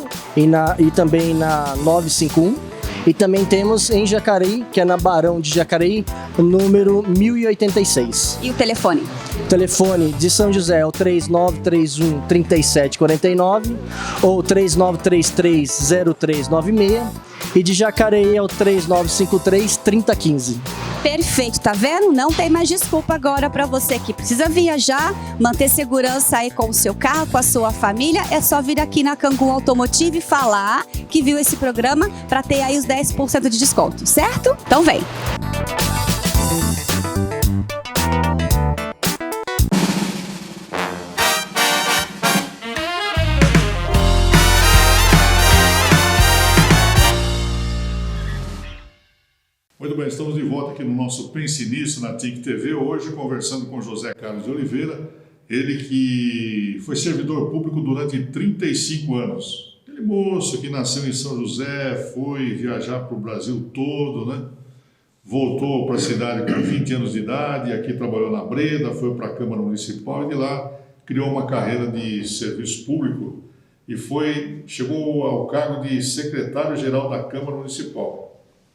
e também na 951. E também temos em Jacareí, que é na Barão de Jacareí, o número 1086. E o telefone? O telefone de São José é o 3931-3749 ou 3933-0396 e de Jacareí é o 3953-3015. Perfeito, tá vendo? Não tem mais desculpa agora para você que precisa viajar, manter segurança aí com o seu carro, com a sua família. É só vir aqui na Kangoo Automotive e falar que viu esse programa para ter aí os 10% de desconto, certo? Então vem! Muito bem, estamos de volta aqui no nosso Pense Nisso na TIC TV, hoje conversando com José Carlos de Oliveira, ele que foi servidor público durante 35 anos. Aquele moço que nasceu em São José, foi viajar para o Brasil todo, né? Voltou para a cidade com 20 anos de idade, aqui trabalhou na Breda, foi para a Câmara Municipal e de lá criou uma carreira de serviço público e chegou ao cargo de secretário-geral da Câmara Municipal.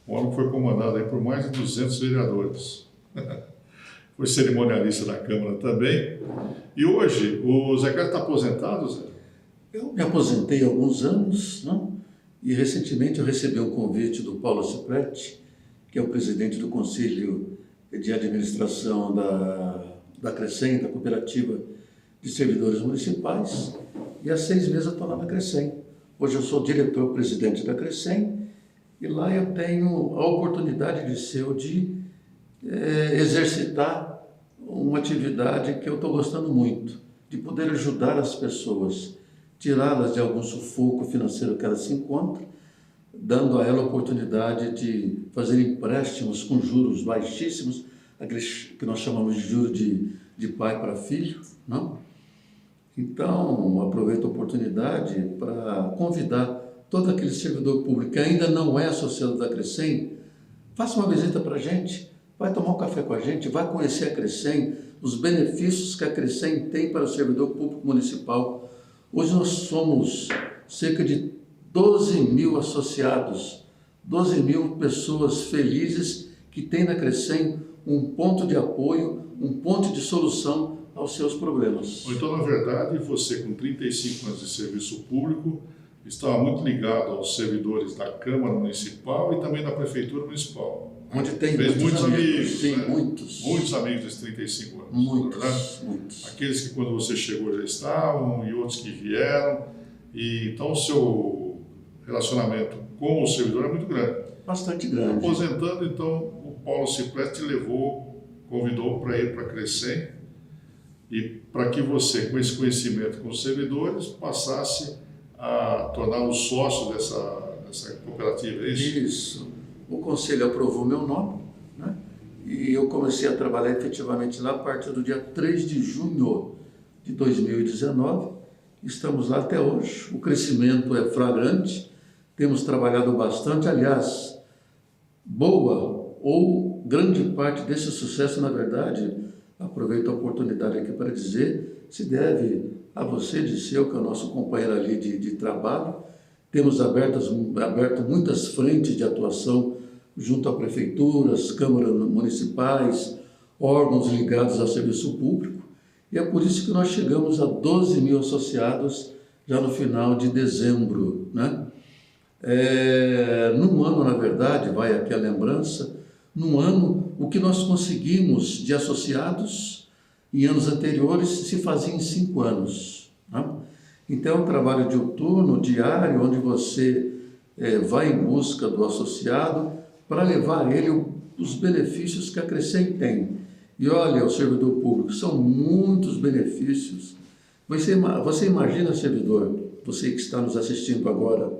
O homem foi comandado aí por mais de 200 vereadores. Foi cerimonialista da Câmara também. E hoje, o Zé Carlos está aposentado, Zé? Eu me aposentei há alguns anos, né? E recentemente eu recebi um convite do Paulo Cipretti, que é o presidente do Conselho de Administração da Crecem, da Cooperativa de Servidores Municipais, e há 6 meses eu estou lá na Crecem. Hoje eu sou diretor-presidente da Crecem, e lá eu tenho a oportunidade de exercitar uma atividade que eu estou gostando muito, de poder ajudar as pessoas, tirá-las de algum sufoco financeiro que elas se encontram, dando a ela a oportunidade de fazer empréstimos com juros baixíssimos, aqueles que nós chamamos de juros de pai para filho, não? Então, aproveito a oportunidade para convidar todo aquele servidor público que ainda não é associado da Crecem, faça uma visita para a gente, vai tomar um café com a gente, vai conhecer a Crecem, os benefícios que a Crecem tem para o servidor público municipal. Hoje nós somos cerca de 12 mil associados, 12 mil pessoas felizes que têm na Crecem um ponto de apoio, um ponto de solução aos seus problemas. Então, na verdade, você com 35 anos de serviço público estava muito ligado aos servidores da Câmara Municipal e também da Prefeitura Municipal. Onde tem muitos amigos, sim, né? muitos. Muitos amigos desses 35 anos. Muitos. Aqueles que quando você chegou já estavam e outros que vieram. E, então o seu relacionamento com o servidor é muito grande. Bastante grande. Aposentando, então, o Paulo Cipretti te convidou para ir para a Crecem e para que você, com esse conhecimento com os servidores, passasse a tornar o sócio dessa cooperativa, é isso? Isso. O Conselho aprovou meu nome, né? E eu comecei a trabalhar efetivamente lá a partir do dia 3 de junho de 2019. Estamos lá até hoje. O crescimento é flagrante, temos trabalhado bastante. Aliás, boa ou grande parte desse sucesso, na verdade, aproveito a oportunidade aqui para dizer, se deve a você, Disseu, que é o nosso companheiro ali de trabalho. Temos aberto muitas frentes de atuação junto a prefeituras, câmaras municipais, órgãos ligados ao serviço público, e é por isso que nós chegamos a 12 mil associados já no final de dezembro, né? Num ano, na verdade, vai aqui a lembrança, num ano, o que nós conseguimos de associados Em anos anteriores se fazia em 5 anos. Né? Então, é um trabalho diuturno, diário, onde você vai em busca do associado para levar a ele os benefícios que a Crecem tem. E olha, o servidor público, são muitos benefícios. Você imagina, servidor, você que está nos assistindo agora,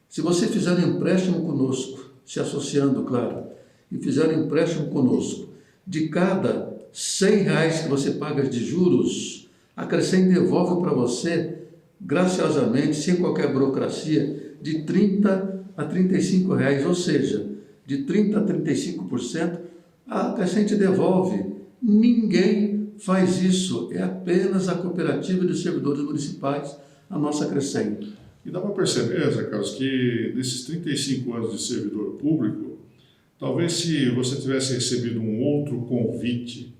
se você fizer um empréstimo conosco, se associando, claro, e fizer um empréstimo conosco, de cada R$100 que você paga de juros, a Crecem devolve para você, graciosamente, sem qualquer burocracia, de R$30 a R$35, ou seja, de 30% a 35%, a Crecem te devolve. Ninguém faz isso, é apenas a Cooperativa de Servidores Municipais, a nossa Crecem. E dá para perceber, Zé Carlos, que nesses 35 anos de servidor público, talvez se você tivesse recebido um outro convite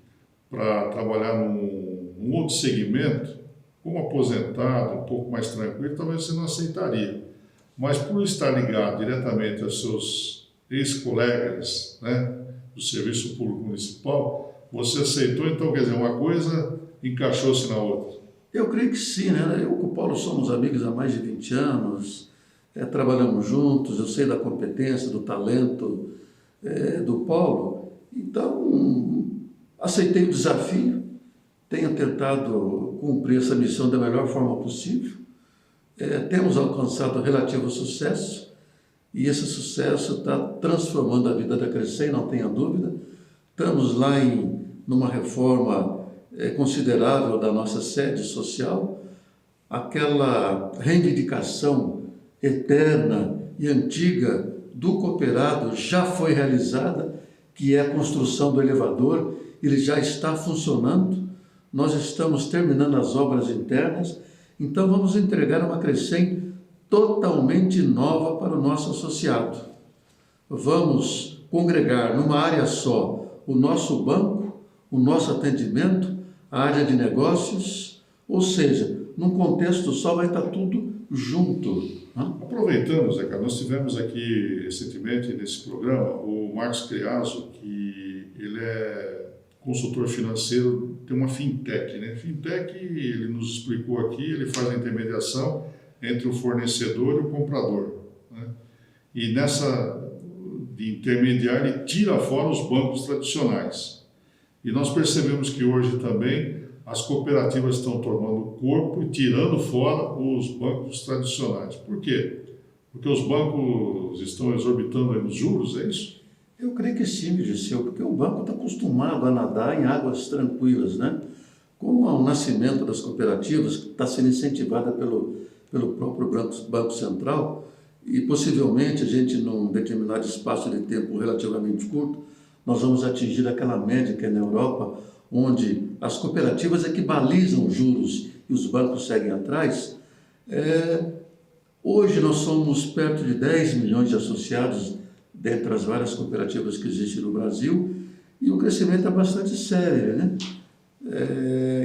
para trabalhar num outro segmento, como aposentado, um pouco mais tranquilo, talvez você não aceitaria. Mas por estar ligado diretamente aos seus ex-colegas, né, do Serviço Público Municipal, você aceitou, então, quer dizer, uma coisa encaixou-se na outra. Eu creio que sim, né? Eu e o Paulo somos amigos há mais de 20 anos, trabalhamos juntos, eu sei da competência, do talento do Paulo, então aceitei o desafio, tenho tentado cumprir essa missão da melhor forma possível, temos alcançado relativo sucesso, e esse sucesso está transformando a vida da Crecem, não tenha dúvida. Estamos lá numa reforma considerável da nossa sede social, aquela reivindicação eterna e antiga do cooperado já foi realizada, que é a construção do elevador, ele já está funcionando, nós estamos terminando as obras internas, então vamos entregar uma Crecem totalmente nova para o nosso associado. Vamos congregar numa área só o nosso banco, o nosso atendimento, a área de negócios, ou seja, num contexto só vai estar tudo junto. Né? Aproveitando, Zé Carlos, nós tivemos aqui recentemente nesse programa o Marcos Creaso, que ele é consultor financeiro, tem uma fintech, né? Fintech, ele nos explicou aqui, ele faz a intermediação entre o fornecedor e o comprador, né? E nessa de intermediário ele tira fora os bancos tradicionais. E nós percebemos que hoje também as cooperativas estão tomando corpo e tirando fora os bancos tradicionais. Por quê? Porque os bancos estão exorbitando aí nos juros, é isso? Eu creio que sim, Dirceu, porque o banco está acostumado a nadar em águas tranquilas, né? Com o nascimento das cooperativas, que está sendo incentivada pelo próprio Banco Central, e possivelmente a gente, num determinado espaço de tempo relativamente curto, nós vamos atingir aquela média que é na Europa, onde as cooperativas é que balizam os juros e os bancos seguem atrás. Hoje nós somos perto de 10 milhões de associados dentre as várias cooperativas que existem no Brasil, e o crescimento é bastante sério, né?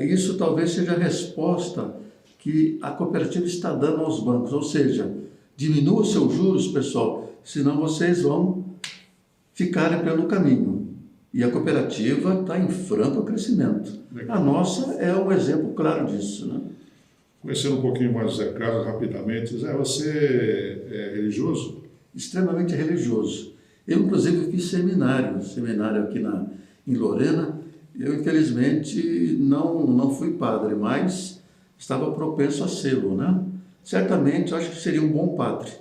Isso talvez seja a resposta que a cooperativa está dando aos bancos, ou seja, diminua os seus juros, pessoal, senão vocês vão ficarem pelo caminho. E a cooperativa está em franco crescimento. A nossa é um exemplo claro disso, né? Conhecendo um pouquinho mais o Zé Carlos, rapidamente, Zé, você é religioso? Extremamente religioso. Eu, inclusive, fiz seminário aqui em Lorena. Eu, infelizmente, não fui padre, mas estava propenso a ser-lo, né? Certamente, eu acho que seria um bom padre,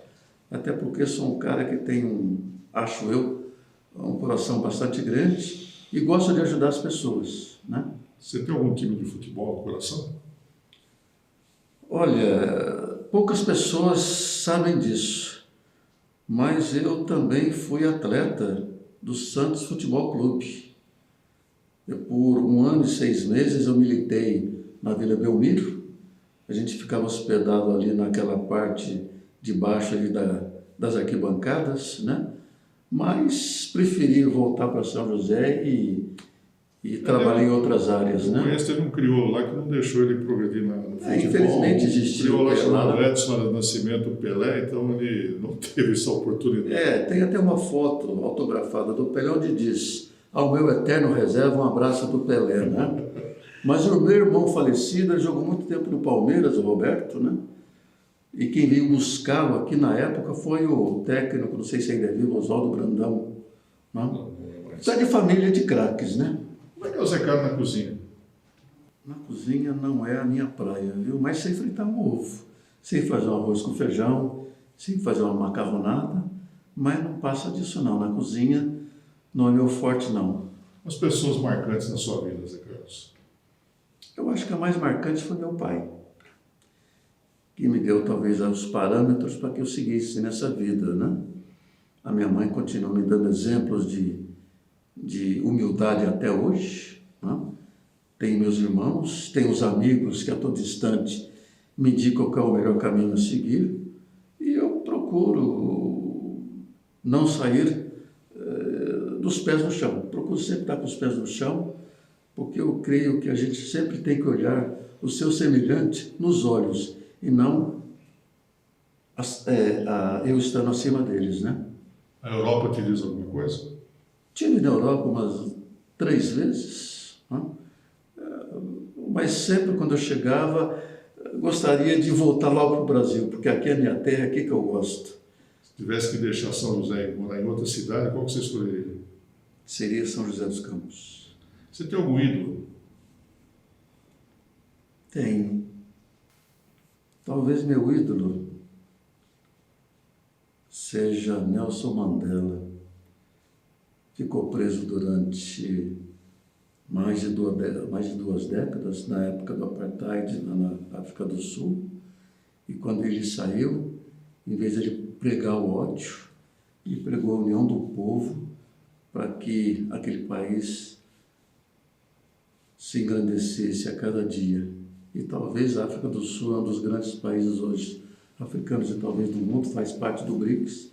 até porque sou um cara que tem acho eu, um coração bastante grande e gosto de ajudar as pessoas, né? Você tem algum time de futebol no coração? Olha, poucas pessoas sabem disso, mas eu também fui atleta do Santos Futebol Clube. Por 1 ano e 6 meses eu militei na Vila Belmiro. A gente ficava hospedado ali naquela parte de baixo ali das arquibancadas, né? Mas preferi voltar para São José e trabalhar em outras áreas, né? Conheço, teve um crioulo lá que não deixou ele progredir no futebol. Infelizmente existiu. O crioulo lá chamado Edson Nascimento Pelé, então ele não teve essa oportunidade. Tem até uma foto autografada do Pelé onde diz: ao meu eterno reserva, um abraço do Pelé, né? Mas o meu irmão falecido, ele jogou muito tempo no Palmeiras, o Roberto, né? E quem veio buscá-lo aqui na época foi o técnico, não sei se ainda é vivo, Oswaldo Brandão. Não? Isso é de família de craques, né? Como é que é o Zé Carlos na cozinha? Na cozinha não é a minha praia, viu? Mas sei fritar um ovo, sei fazer um arroz com feijão, sei fazer uma macarronada, mas não passa disso não. Na cozinha não é meu forte, não. As pessoas marcantes na sua vida, Zé Carlos? Eu acho que a mais marcante foi meu pai, que me deu talvez os parâmetros para que eu seguisse nessa vida, né? A minha mãe continua me dando exemplos de humildade até hoje, né? Tem meus irmãos, tem os amigos que a todo instante me indicam qual é o melhor caminho a seguir, e eu procuro não sair dos pés no chão. Procuro sempre estar com os pés no chão, porque eu creio que a gente sempre tem que olhar o seu semelhante nos olhos e não eu estando acima deles, né? A Europa te diz alguma coisa? Estive na Europa umas 3 vezes, né? Mas sempre quando eu chegava, gostaria de voltar logo para o Brasil, porque aqui é a minha terra, aqui que eu gosto. Se tivesse que deixar São José e morar em outra cidade, qual que você escolheria? Seria São José dos Campos. Você tem algum ídolo? Tenho. Talvez meu ídolo seja Nelson Mandela. Ficou preso durante mais de 2 décadas, na época do Apartheid, na África do Sul. E quando ele saiu, em vez de ele pregar o ódio, ele pregou a união do povo para que aquele país se engrandecesse a cada dia. E talvez a África do Sul é um dos grandes países hoje africanos e talvez do mundo, faz parte do BRICS,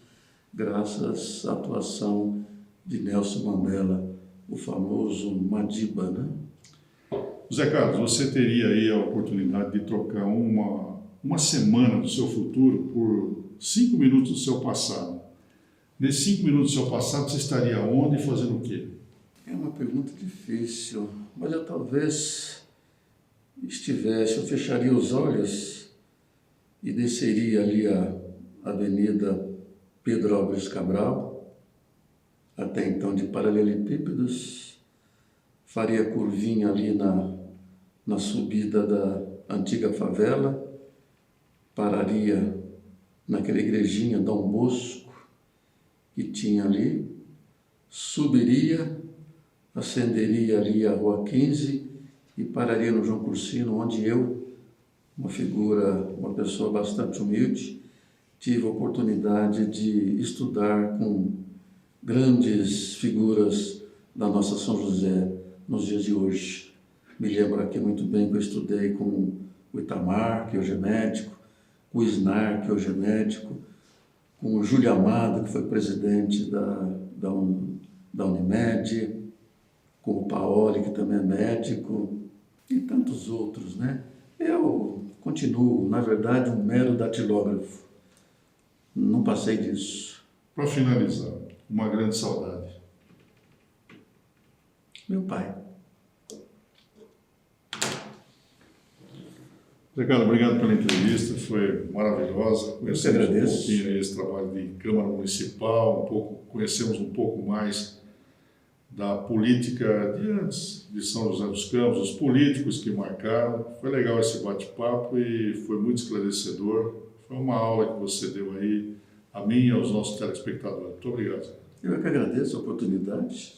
graças à atuação de Nelson Mandela, o famoso Madiba, né? Zé Carlos, você teria aí a oportunidade de trocar uma semana do seu futuro por 5 minutos do seu passado. Nesses 5 minutos do seu passado, você estaria onde e fazendo o quê? É uma pergunta difícil, mas eu talvez eu fecharia os olhos e desceria ali a Avenida Pedro Álvares Cabral, até então de paralelepípedos, faria curvinha ali na subida da antiga favela, pararia naquela igrejinha Dom Bosco que tinha ali, subiria, ascenderia ali a Rua 15 e pararia no João Cursino, onde eu, uma pessoa bastante humilde, tive a oportunidade de estudar com grandes figuras da nossa São José nos dias de hoje. Me lembro aqui muito bem que eu estudei com o Itamar, que hoje é médico, com o Isnar, que hoje é médico, com o Júlio Amado, que foi presidente da Unimed, com o Paoli, que também é médico, e tantos outros, né? Eu continuo, na verdade, um mero datilógrafo. Não passei disso. Para finalizar, uma grande saudade. Meu pai. Zé Carlos, obrigado pela entrevista, foi maravilhosa. Conhecemos um pouquinho aí esse trabalho de Câmara Municipal, conhecemos um pouco mais da política de antes de São José dos Campos, os políticos que marcaram. Foi legal esse bate-papo e foi muito esclarecedor. Foi uma aula que você deu aí a mim e aos nossos telespectadores. Muito obrigado. Eu é que agradeço a oportunidade.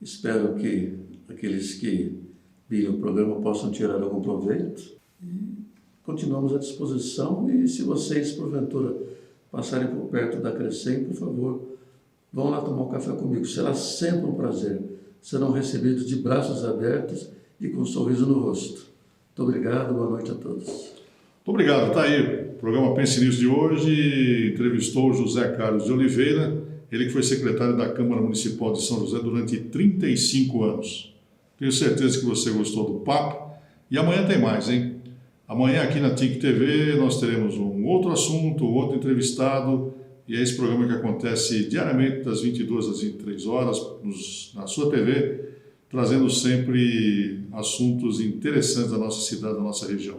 Espero que aqueles que viram o programa possam tirar algum proveito. E continuamos à disposição. E se vocês, porventura, passarem por perto da Crescem, por favor, vão lá tomar um café comigo. Será sempre um prazer. Serão recebidos de braços abertos e com um sorriso no rosto. Muito obrigado. Boa noite a todos. Muito obrigado. Está aí. O programa Pense Nisso de hoje entrevistou José Carlos de Oliveira, ele que foi secretário da Câmara Municipal de São José durante 35 anos. Tenho certeza que você gostou do papo. E amanhã tem mais, hein? Amanhã aqui na TIC TV nós teremos um outro assunto, um outro entrevistado. E é esse programa que acontece diariamente das 22 às 23 horas na sua TV, trazendo sempre assuntos interessantes da nossa cidade, da nossa região.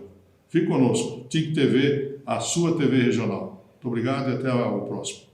Fique conosco, TIC TV, a sua TV regional. Muito obrigado e até o próximo.